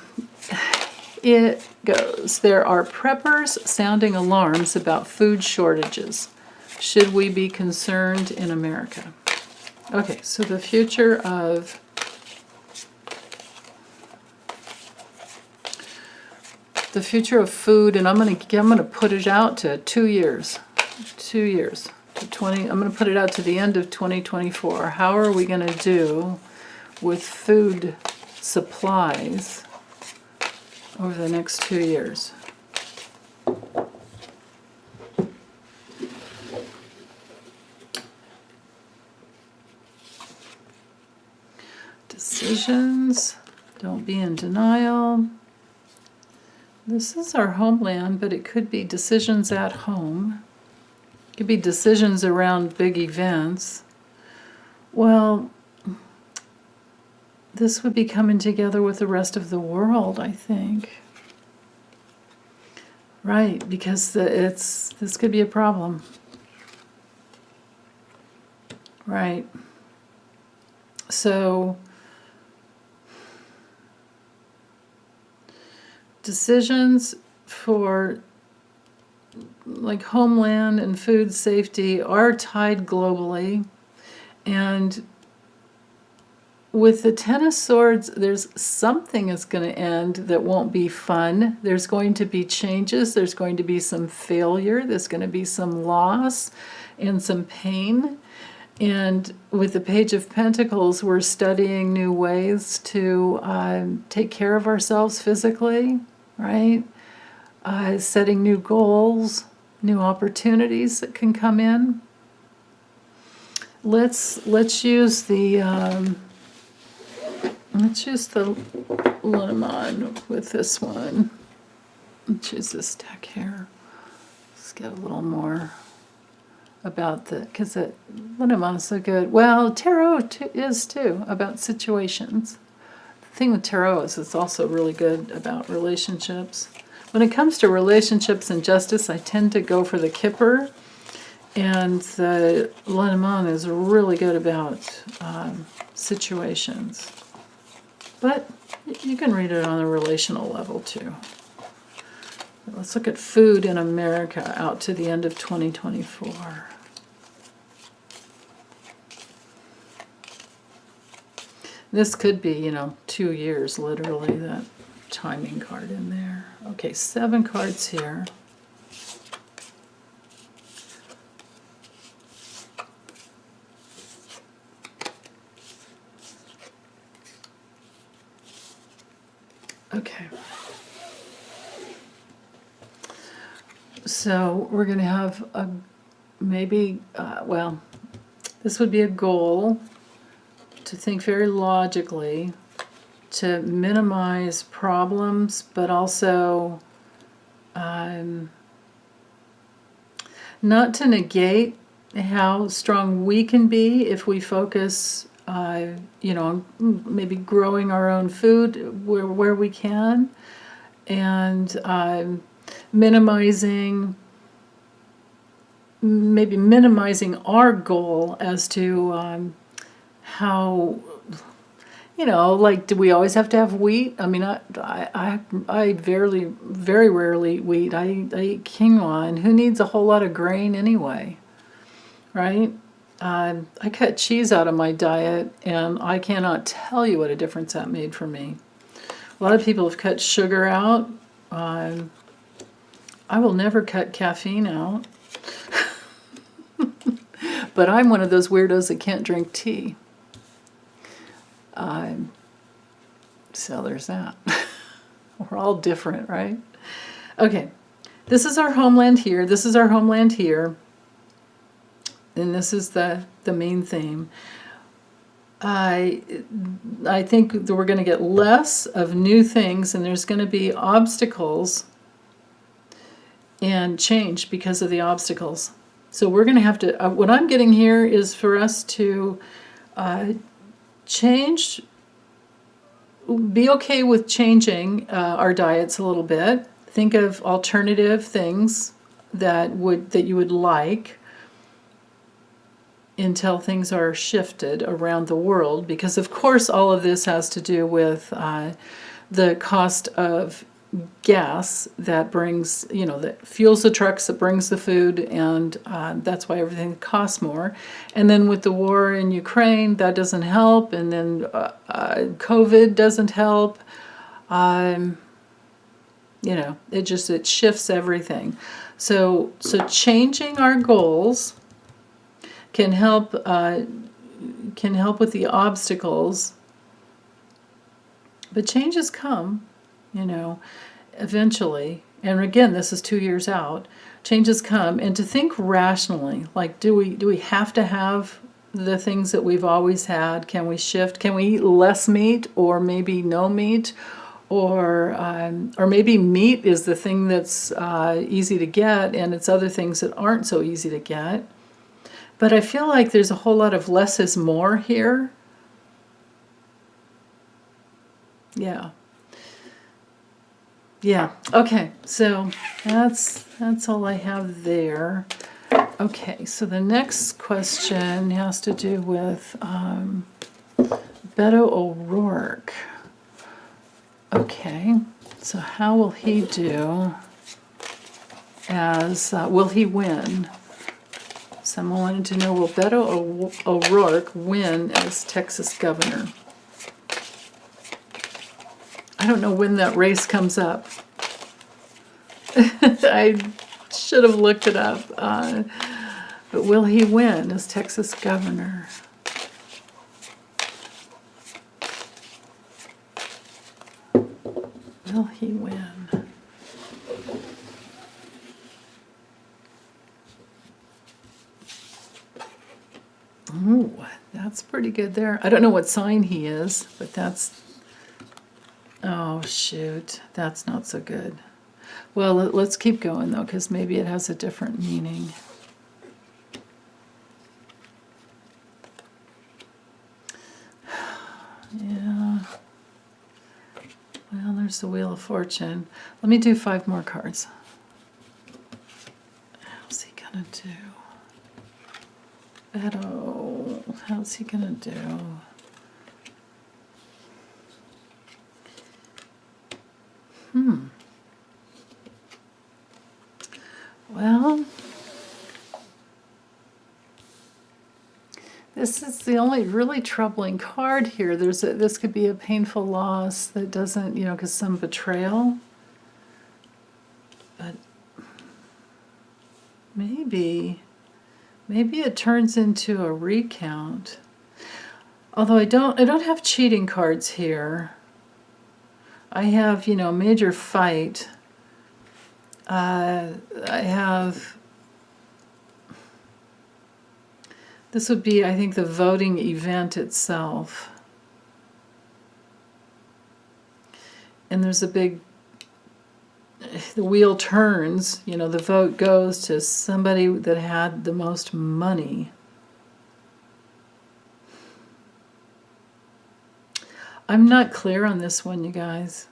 it goes. There are preppers sounding alarms about food shortages. Should we be concerned in America? Okay, so the future of... The future of food, and I'm gonna put it out to 2 years. 2 years to 20. I'm gonna put it out to the end of 2024. How are we gonna do with food supplies over the next 2 years? Decisions. Don't be in denial. This is our homeland, but it could be decisions at home. It could be decisions around big events. Well, this would be coming together with the rest of the world, I think. Right, because this could be a problem. Right. So... decisions for like homeland and food safety are tied globally, and with the Ten of Swords, there's something that's going to end that won't be fun. There's going to be changes, there's going to be some failure, there's going to be some loss and some pain. And with the Page of Pentacles, we're studying new ways to take care of ourselves physically, right? Setting new goals, new opportunities that can come in. Let's use the Lenormand with this one. Choose this deck here. Let's get a little more about because Lenormand is so good. Well, tarot is too, about situations. The thing with tarot is it's also really good about relationships. When it comes to relationships and justice, I tend to go for the Kipper, and the Lenormand is really good about situations. But you can read it on a relational level too. Let's look at food in America out to the end of 2024. This could be, 2 years, literally, that timing card in there. Okay, 7 cards here. Okay. So we're going to have this would be a goal to think very logically, to minimize problems, but also not to negate how strong we can be if we focus, on maybe growing our own food where we can, and minimizing our goal as to how, do we always have to have wheat? I mean, I very rarely eat wheat. I eat quinoa, and who needs a whole lot of grain anyway, right? I cut cheese out of my diet, and I cannot tell you what a difference that made for me. A lot of people have cut sugar out. I will never cut caffeine out. But I'm one of those weirdos that can't drink tea. So there's that. We're all different, right? Okay, this is our homeland here. This is our homeland here. And this is the main theme. I think that we're going to get less of new things, and there's going to be obstacles and change because of the obstacles. So we're going to have to, what I'm getting here is for us to change, be okay with changing our diets a little bit. Think of alternative things that you would like until things are shifted around the world, because of course all of this has to do with the cost of gas that brings, that fuels the trucks, that brings the food, and that's why everything costs more. And then with the war in Ukraine, that doesn't help, and then COVID doesn't help. It shifts everything. So changing our goals can help with the obstacles, but changes come, eventually. And again, this is 2 years out. Changes come, and to think rationally, like, do we have to have the things that we've always had? Can we shift? Can we eat less meat, or maybe no meat, or maybe meat is the thing that's easy to get, and it's other things that aren't so easy to get. But I feel like there's a whole lot of less is more here. Yeah. Okay. So that's all I have there. Okay. So the next question has to do with Beto O'Rourke. Okay. So how will he do? Will he win? Someone wanted to know, will Beto O'Rourke win as Texas governor? I don't know when that race comes up. I should have looked it up. But will he win as Texas governor? Will he win? Ooh, that's pretty good there. I don't know what sign he is, but that's... Oh, shoot. That's not so good. Well, let's keep going, though, because maybe it has a different meaning. Yeah. Well, there's the Wheel of Fortune. Let me do 5 more cards. How's he gonna do? Beto, how's he gonna do? Well, this is the only really troubling card here. This could be a painful loss that doesn't, because some betrayal. But maybe it turns into a recount. Although I don't have cheating cards here. I have, major fight. I have, this would be, I think, the voting event itself. And there's a big, the wheel turns, the vote goes to somebody that had the most money. I'm not clear on this one, you guys.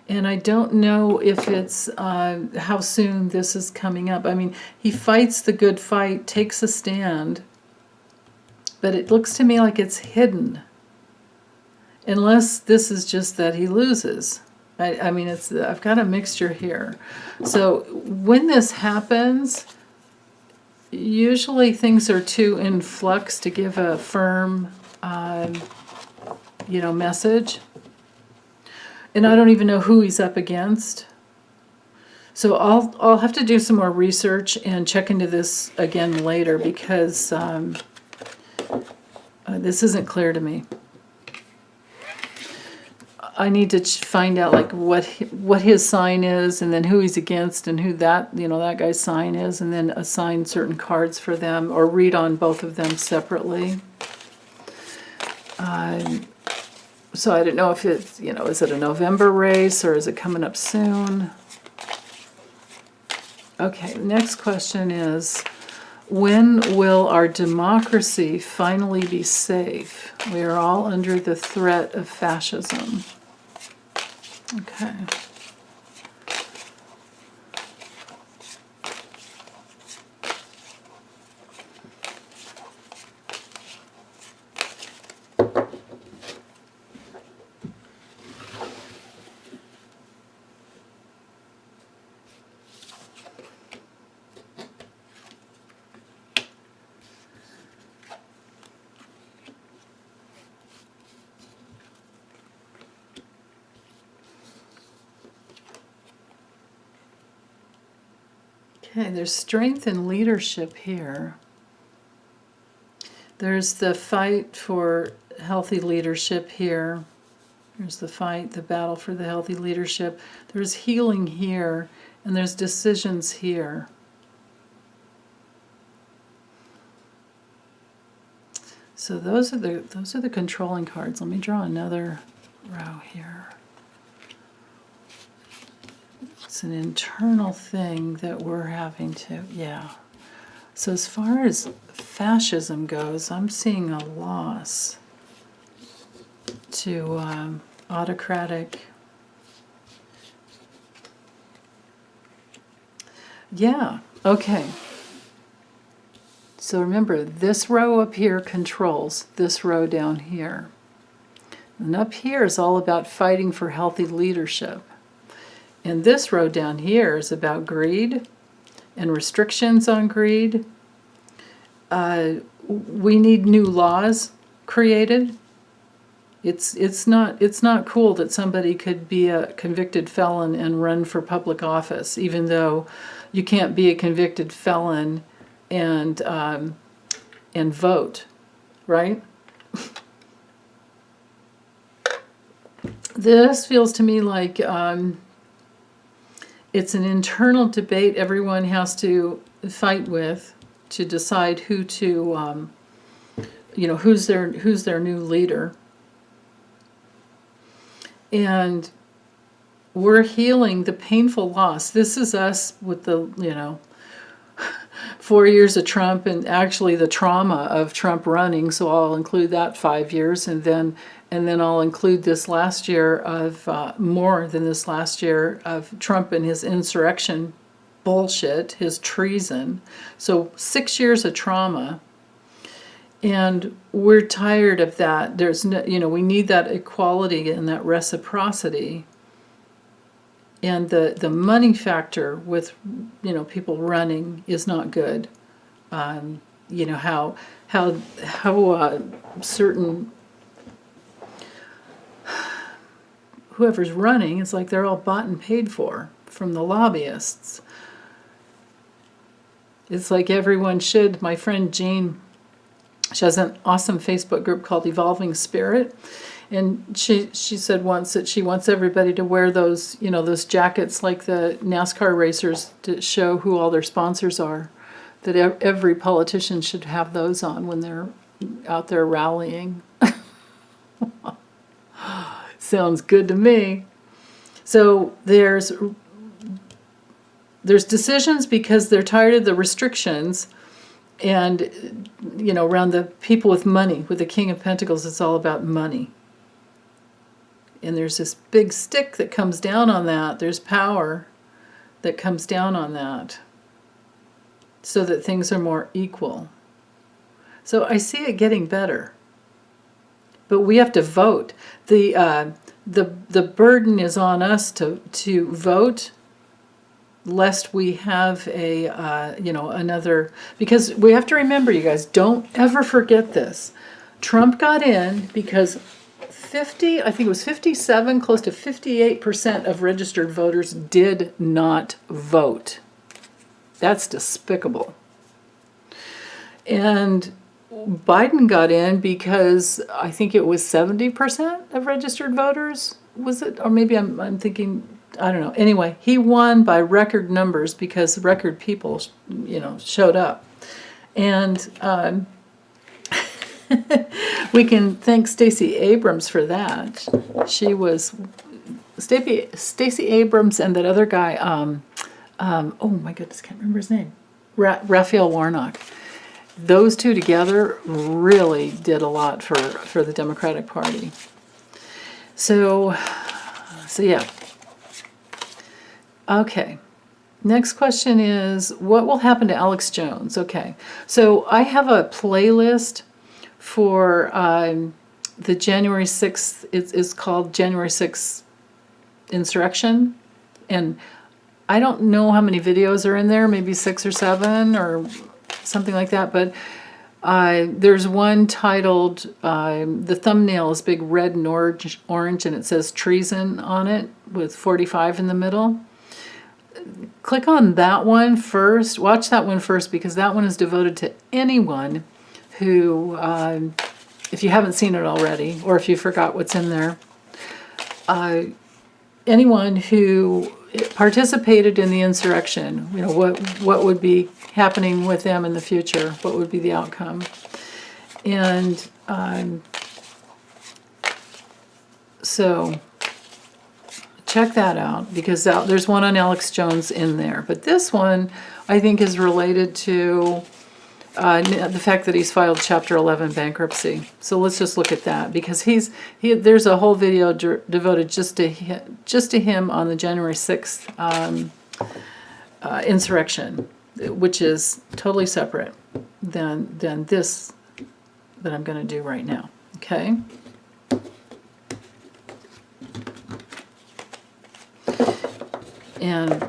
And I don't know if it's how soon this is coming up. I mean, he fights the good fight, takes a stand, but it looks to me like it's hidden. Unless this is just that he loses. I mean, I've got a mixture here. So when this happens, usually things are too in flux to give a firm, message. And I don't even know who he's up against. So I'll have to do some more research and check into this again later, because this isn't clear to me. I need to find out like what his sign is, and then who he's against, and who that guy's sign is, and then assign certain cards for them, or read on both of them separately. So I don't know if it's, is it a November race, or is it coming up soon? Okay, the next question is, when will our democracy finally be safe? We are all under the threat of fascism. Okay. Okay, there's strength and leadership here. There's the fight for healthy leadership here. There's the fight, the battle for the healthy leadership. There's healing here, and there's decisions here. So those are the controlling cards. Let me draw another row here. It's an internal thing that we're having to, yeah. So as far as fascism goes, I'm seeing a loss to autocratic. Yeah, okay. So remember, this row up here controls this row down here. And up here is all about fighting for healthy leadership. And this row down here is about greed and restrictions on greed. We need new laws created. It's not cool that somebody could be a convicted felon and run for public office, even though you can't be a convicted felon and vote, right? This feels to me like it's an internal debate everyone has to fight with to decide who to, who's their new leader. And we're healing the painful loss. This is us with the, 4 years of Trump and actually the trauma of Trump running. So I'll include that 5 years, and then I'll include this last year of more than this last year of Trump and his insurrection bullshit, his treason. So 6 years of trauma. And we're tired of that. There's no, we need that equality and that reciprocity. And the money factor with, people running is not good. How certain, whoever's running, it's like they're all bought and paid for from the lobbyists. It's like everyone should. My friend Jean, she has an awesome Facebook group called Evolving Spirit, and she said once that she wants everybody to wear those, those jackets like the NASCAR racers to show who all their sponsors are, that every politician should have those on when they're out there rallying. Sounds good to me. So there's decisions because they're tired of the restrictions. And, around the people with money, with the King of Pentacles, it's all about money. And there's this big stick that comes down on that. There's power that comes down on that so that things are more equal. So I see it getting better. But we have to vote. The burden is on us to vote, lest we have a, another, because we have to remember, you guys, don't ever forget this. Trump got in because 57, close to 58% of registered voters did not vote. That's despicable. And Biden got in because I think it was 70% of registered voters, was it? Or maybe I'm thinking, I don't know. Anyway, he won by record numbers because record people, showed up. And we can thank Stacey Abrams for that. She was Stacey Abrams and that other guy, oh my goodness, can't remember his name, Raphael Warnock. Those two together really did a lot for the Democratic Party. So yeah. Okay. Next question is, what will happen to Alex Jones? Okay. So I have a playlist for the January 6th. It's called January 6th Insurrection. And I don't know how many videos are in there, maybe 6 or 7 or something like that. But there's one titled, the thumbnail is big red and orange, and it says treason on it with 45 in the middle. Click on that one first. Watch that one first, because that one is devoted to anyone who, if you haven't seen it already, or if you forgot what's in there, anyone who participated in the insurrection, what would be happening with them in the future, what would be the outcome. And so check that out, because there's one on Alex Jones in there. But this one, I think, is related to the fact that he's filed Chapter 11 bankruptcy. So let's just look at that, because there's a whole video devoted just to him on the January 6th insurrection, which is totally separate than this that I'm going to do right now. Okay. And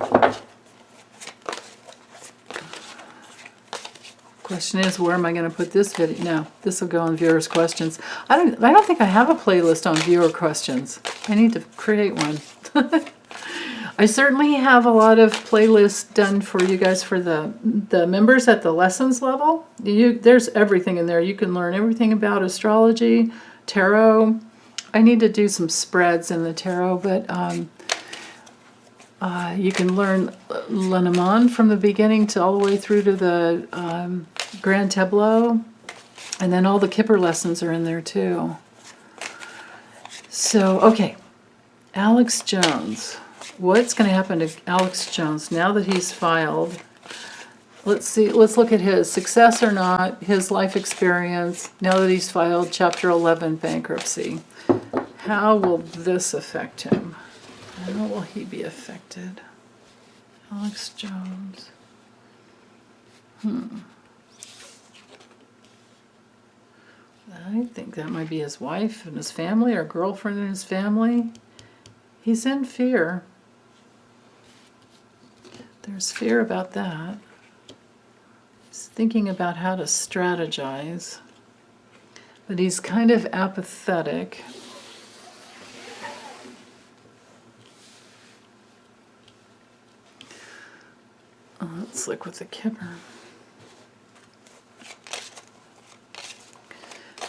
question is, where am I going to put this video? No, this will go on viewers' questions. I don't think I have a playlist on viewer questions. I need to create one. I certainly have a lot of playlists done for you guys for the members at the lessons level. There's everything in there. You can learn everything about astrology, tarot. I need to do some spreads in the tarot, but you can learn Lenormand from the beginning to all the way through to the Grand Tableau, and then all the Kipper lessons are in there too. So, okay, Alex Jones. What's going to happen to Alex Jones now that he's filed? Let's see, let's look at his success or not, his life experience, now that he's filed Chapter 11 bankruptcy. How will this affect him? How will he be affected? Alex Jones. I think that might be his wife and his family, or girlfriend and his family. He's in fear. There's fear about that. He's thinking about how to strategize, but he's kind of apathetic. Let's look with the Kipper.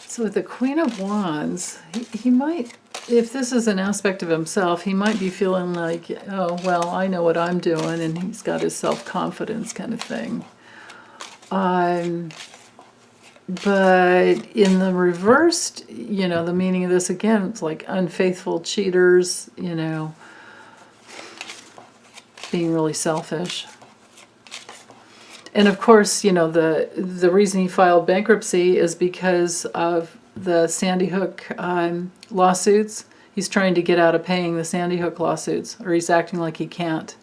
So with the Queen of Wands, he might, if this is an aspect of himself, he might be feeling like, oh, well, I know what I'm doing, and he's got his self-confidence kind of thing. But in the reversed, you know, the meaning of this, again, it's like unfaithful cheaters, you know, being really selfish. And of course, you know, the reason he filed bankruptcy is because of the Sandy Hook lawsuits. He's trying to get out of paying the Sandy Hook lawsuits, or he's acting like he can't.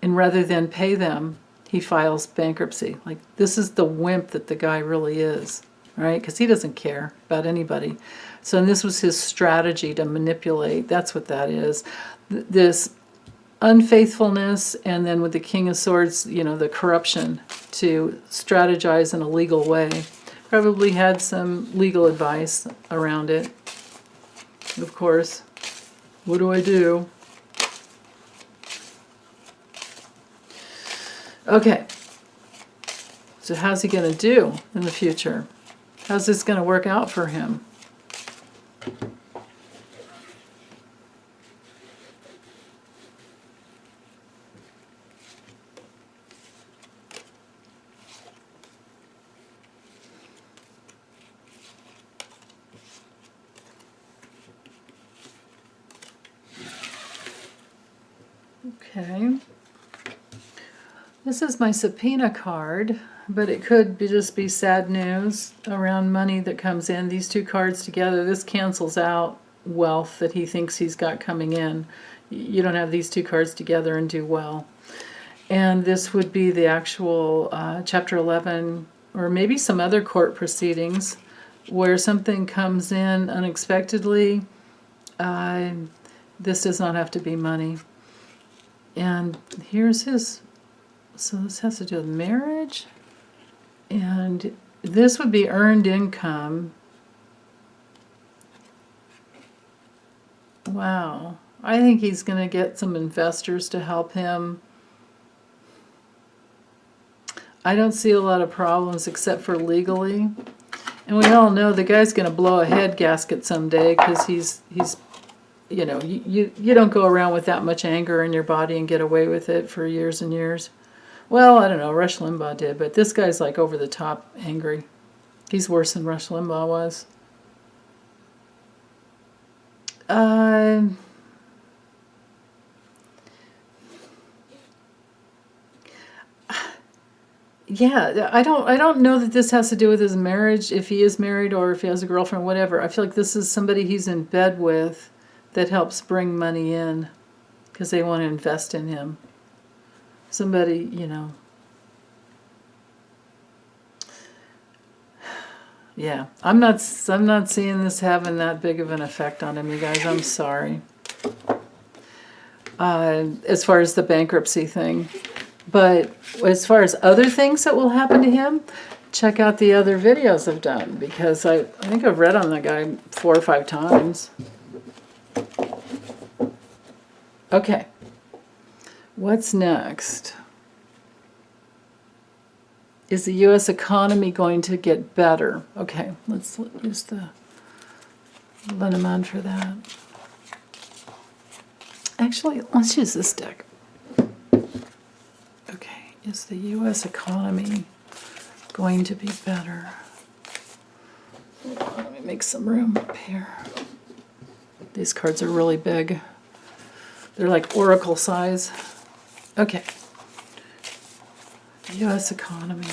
And rather than pay them, he files bankruptcy. Like, this is the wimp that the guy really is, right? Because he doesn't care about anybody. So, and this was his strategy to manipulate. That's what that is. This unfaithfulness, and then with the King of Swords, you know, the corruption to strategize in a legal way. Probably had some legal advice around it. Of course, what do I do? Okay, so how's he going to do in the future? How's this going to work out for him? Okay. This is my subpoena card, but it could just be sad news around money that comes in. These two cards together, this cancels out wealth that he thinks he's got coming in. You don't have these two cards together and do well. And this would be the actual Chapter 11, or maybe some other court proceedings where something comes in unexpectedly. This does not have to be money. And here's his, so this has to do with marriage. And this would be earned income. Wow. I think he's going to get some investors to help him. I don't see a lot of problems except for legally. And we all know the guy's going to blow a head gasket someday because he's you know, you don't go around with that much anger in your body and get away with it for years and years. Well, I don't know, Rush Limbaugh did, but this guy's like over the top angry. He's worse than Rush Limbaugh was. Yeah, I don't know that this has to do with his marriage, if he is married or if he has a girlfriend, whatever. I feel like this is somebody he's in bed with that helps bring money in because they want to invest in him. Somebody, you know. Yeah, I'm not seeing this having that big of an effect on him, you guys. I'm sorry. As far as the bankruptcy thing. But as far as other things that will happen to him, check out the other videos I've done, because I think I've read on the guy 4 or 5 times. Okay. What's next? Is the U.S. economy going to get better? Okay, let's use the Lenormand for that. Actually, let's use this deck. Okay, is the U.S. economy going to be better? Hold on, let me make some room up here. These cards are really big. They're like oracle size. Okay. U.S. economy.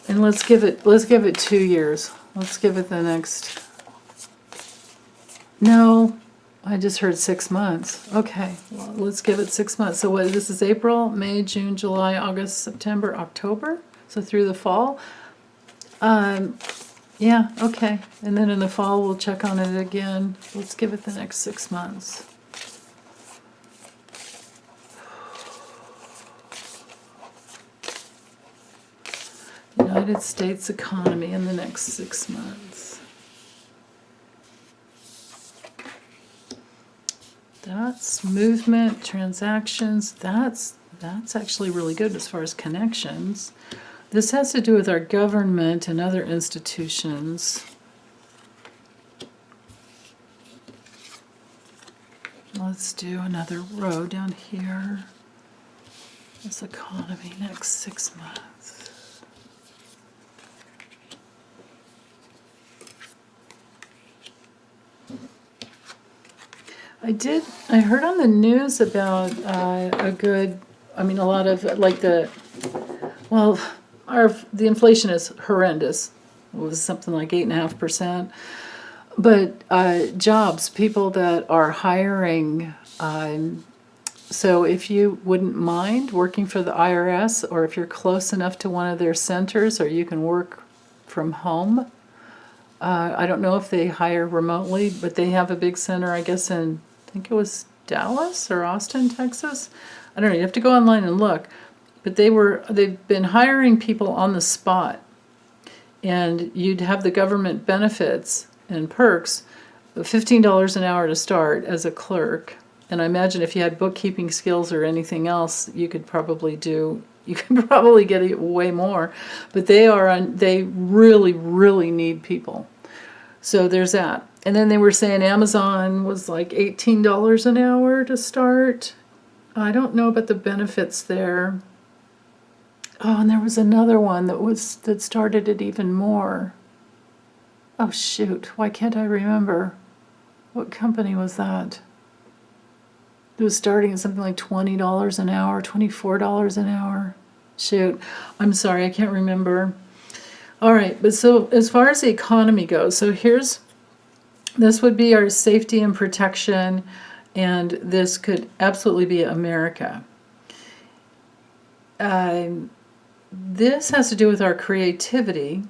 And let's give it 2 years. Let's give it the next. No, I just heard 6 months. Okay, well, let's give it 6 months. So what? This is April, May, June, July, August, September, October. So through the fall. Yeah, okay. And then in the fall we'll check on it again. Let's give it the next 6 months. United States economy in the next 6 months. That's movement, transactions. That's actually really good as far as connections. This has to do with our government and other institutions. Let's do another row down here. This economy next 6 months. I heard on the news about a lot of like the inflation is horrendous. It was something like 8.5%. But jobs, people that are hiring. So if you wouldn't mind working for the IRS, or if you're close enough to one of their centers, or you can work from home. I don't know if they hire remotely, but they have a big center, I guess, I think it was Dallas or Austin, Texas. I don't know. You have to go online and look. But they've been hiring people on the spot, and you'd have the government benefits and perks, $15 an hour to start as a clerk. And I imagine if you had bookkeeping skills or anything else, you could probably get it way more. But they really, really need people. So there's that. And then they were saying Amazon was like $18 an hour to start. I don't know about the benefits there. Oh, and there was another one that started it even more. Oh shoot, why can't I remember? What company was that? It was starting at something like $20 an hour, $24 an hour. Shoot, I'm sorry, I can't remember. All right, but so as far as the economy goes, so this would be our safety and protection, and this could absolutely be America. This has to do with our creativity,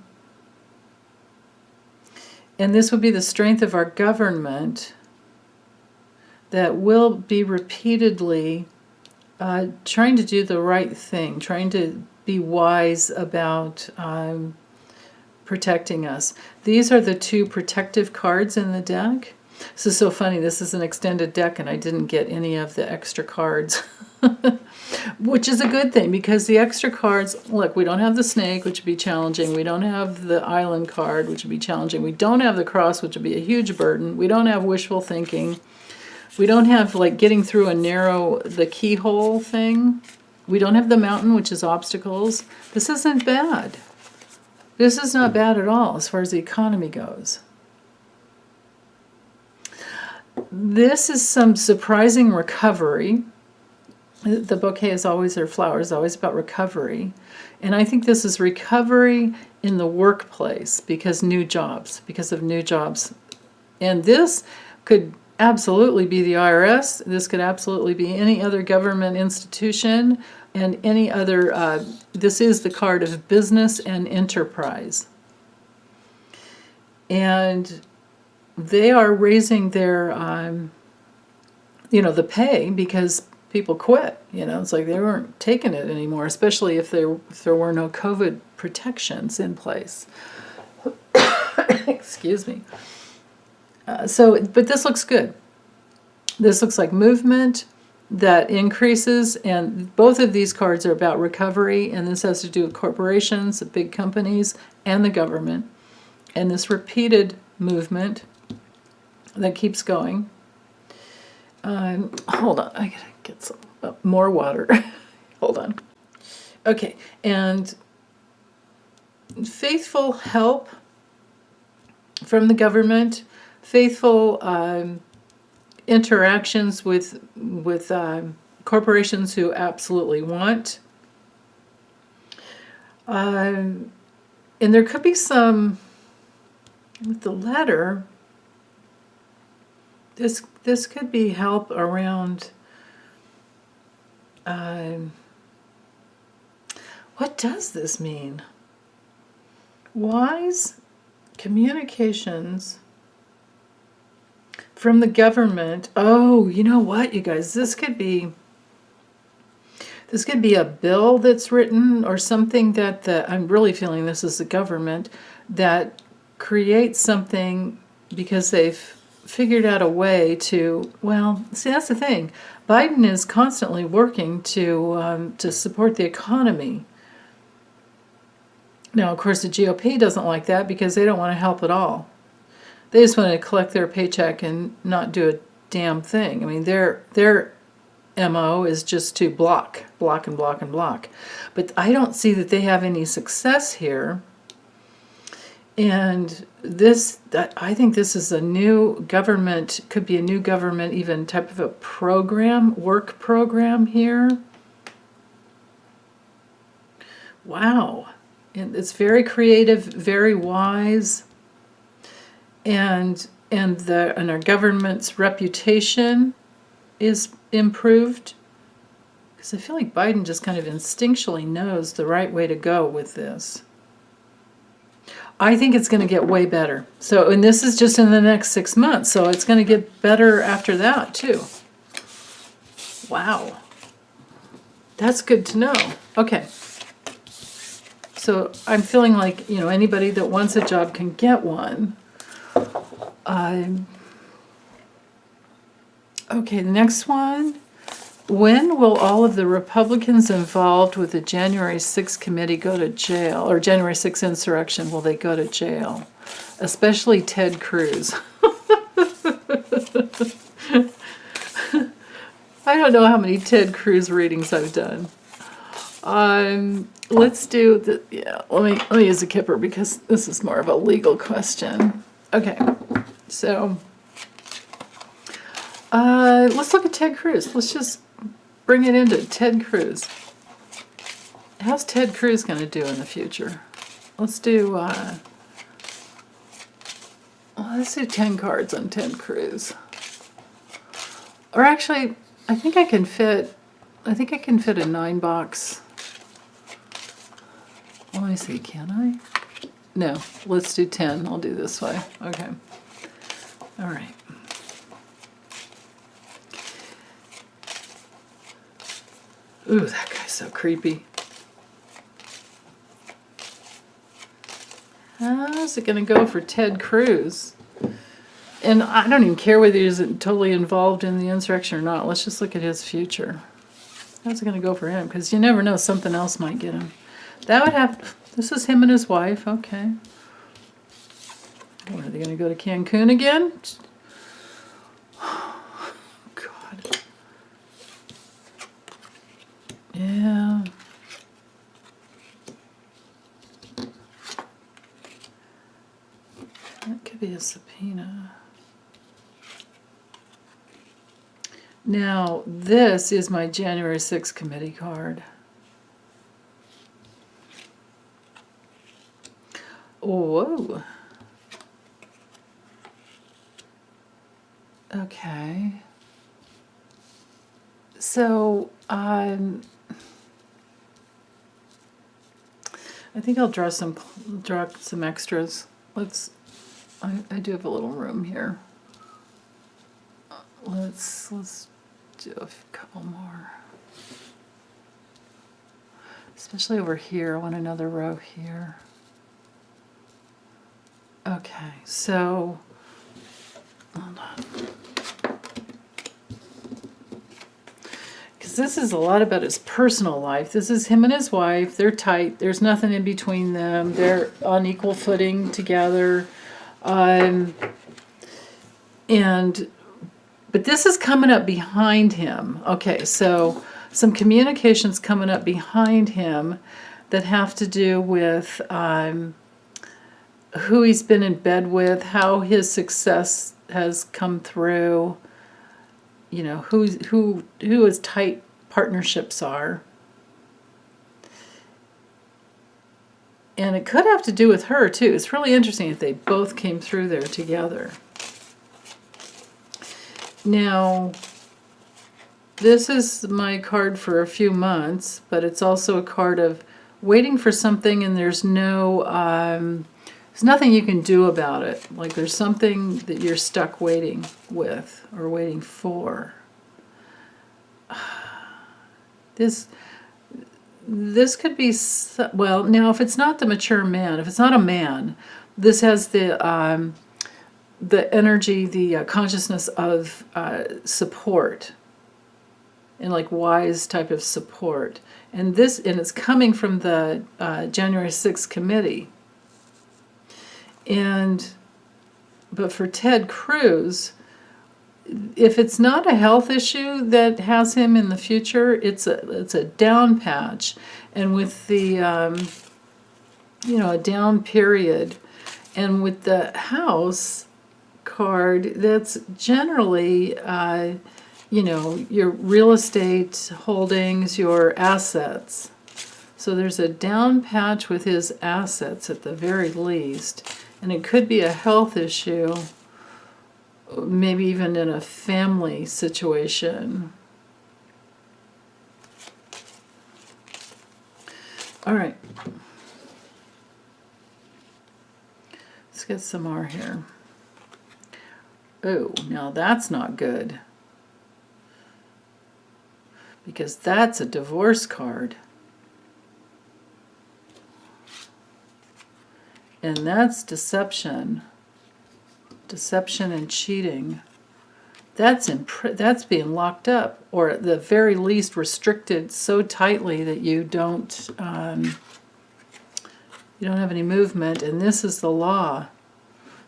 and this would be the strength of our government that will be repeatedly trying to do the right thing, trying to be wise about protecting us. These are the two protective cards in the deck. This is so funny. This is an extended deck, and I didn't get any of the extra cards, which is a good thing, because the extra cards, look, we don't have the snake, which would be challenging. We don't have the island card, which would be challenging. We don't have the cross, which would be a huge burden. We don't have wishful thinking. We don't have like getting through the keyhole thing. We don't have the mountain, which is obstacles. This isn't bad. This is not bad at all as far as the economy goes. This is some surprising recovery. The bouquet is always, their flowers, always about recovery. And I think this is recovery in the workplace because of new jobs. And this could absolutely be the IRS. This could absolutely be any other government institution and any other, this is the card of business and enterprise. And they are raising their, the pay because people quit. It's like they weren't taking it anymore, especially if there were no COVID protections in place. Excuse me. But this looks good. This looks like movement that increases, and both of these cards are about recovery, and this has to do with corporations, big companies, and the government, and this repeated movement that keeps going. Hold on, I gotta get some more water. Hold on. Okay, and faithful help from the government, faithful interactions with corporations who absolutely want. And there could be some, with the letter, this could be help around, what does this mean? Wise communications from the government. Oh, you know what, you guys, this could be a bill that's written or something that I'm really feeling this is the government that creates something because they've figured out a way to, well, see, that's the thing. Biden is constantly working to support the economy. Now, of course, the GOP doesn't like that because they don't want to help at all. They just want to collect their paycheck and not do a damn thing. I mean, their MO is just to block. But I don't see that they have any success here. And I think this is a new government, could be a new government, even type of a work program here. Wow. And it's very creative, very wise. And our government's reputation is improved. Because I feel like Biden just kind of instinctually knows the right way to go with this. I think it's going to get way better. So, and this is just in the next 6 months, so it's going to get better after that too. Wow. That's good to know. Okay. So I'm feeling like, anybody that wants a job can get one. Okay, the next one. When will all of the Republicans involved with the January 6th committee go to jail, or January 6th insurrection, will they go to jail? Especially Ted Cruz. I don't know how many Ted Cruz readings I've done. Let's do let me use a kipper because this is more of a legal question. Okay, so let's look at Ted Cruz. Let's just bring it into Ted Cruz. How's Ted Cruz going to do in the future? Let's do 10 cards on Ted Cruz. Or actually, I think I can fit a 9-box. Let me see, can I? No, let's do 10. I'll do this way. Okay. All right. Ooh, that guy's so creepy. How's it going to go for Ted Cruz? And I don't even care whether he's totally involved in the insurrection or not. Let's just look at his future. How's it going to go for him? Because you never know, something else might get him. That would have... This is him and his wife. Okay. What, are they going to go to Cancun again? God. Yeah. That could be a subpoena. Now, this is my January 6th committee card. Whoa. Okay. So, I think I'll draw some extras. I do have a little room here. Let's do a couple more. Especially over here. I want another row here. Okay, so hold on. Because this is a lot about his personal life. This is him and his wife. They're tight. There's nothing in between them. They're on equal footing together. But this is coming up behind him. Okay, so some communications coming up behind him that have to do with who he's been in bed with, how his success has come through, you know, who his tight partnerships are. And it could have to do with her, too. It's really interesting if they both came through there together. Now, this is my card for a few months, but it's also a card of waiting for something and there's nothing you can do about it. Like there's something that you're stuck waiting with or waiting for. This could be, well, now if it's not the mature man, if it's not a man, this has the energy, the consciousness of support, and like wise type of support. And it's coming from the January 6th committee. But for Ted Cruz, if it's not a health issue that has him in the future, it's a down patch, and with the a down period, and with the House card, that's generally your real estate holdings, your assets. So there's a down patch with his assets at the very least, and it could be a health issue. Maybe even in a family situation. All right. Let's get some more here. Oh, now that's not good. Because that's a divorce card. And that's deception. Deception and cheating. That's being locked up, or at the very least restricted so tightly that you don't have any movement. And this is the law.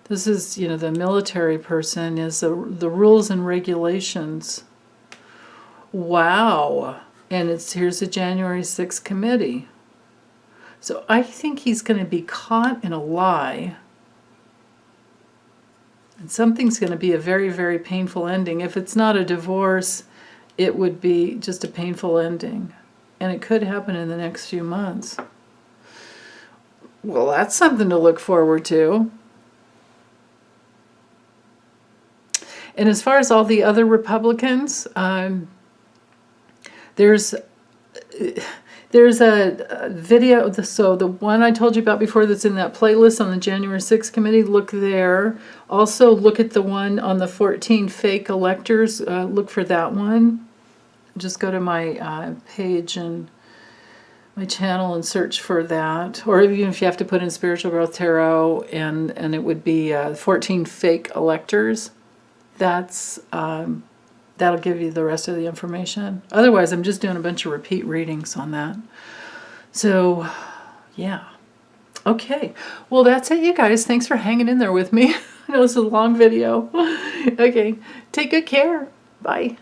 This is, the military person is the rules and regulations. Wow. And here's the January 6th committee. So I think he's going to be caught in a lie. And something's going to be a very, very painful ending. If it's not a divorce, it would be just a painful ending. And it could happen in the next few months. Well, that's something to look forward to. And as far as all the other Republicans, there's a video, so the one I told you about before that's in that playlist on the January 6th committee, look there. Also look at the one on the 14 fake electors, look for that one. Just go to my page and my channel and search for that. Or even if you have to put in Spiritual Growth Tarot, and it would be 14 fake electors. That's that'll give you the rest of the information. Otherwise, I'm just doing a bunch of repeat readings on that. So, yeah. Okay. Well, that's it, you guys. Thanks for hanging in there with me. I know it's a long video. Okay. Take good care. Bye.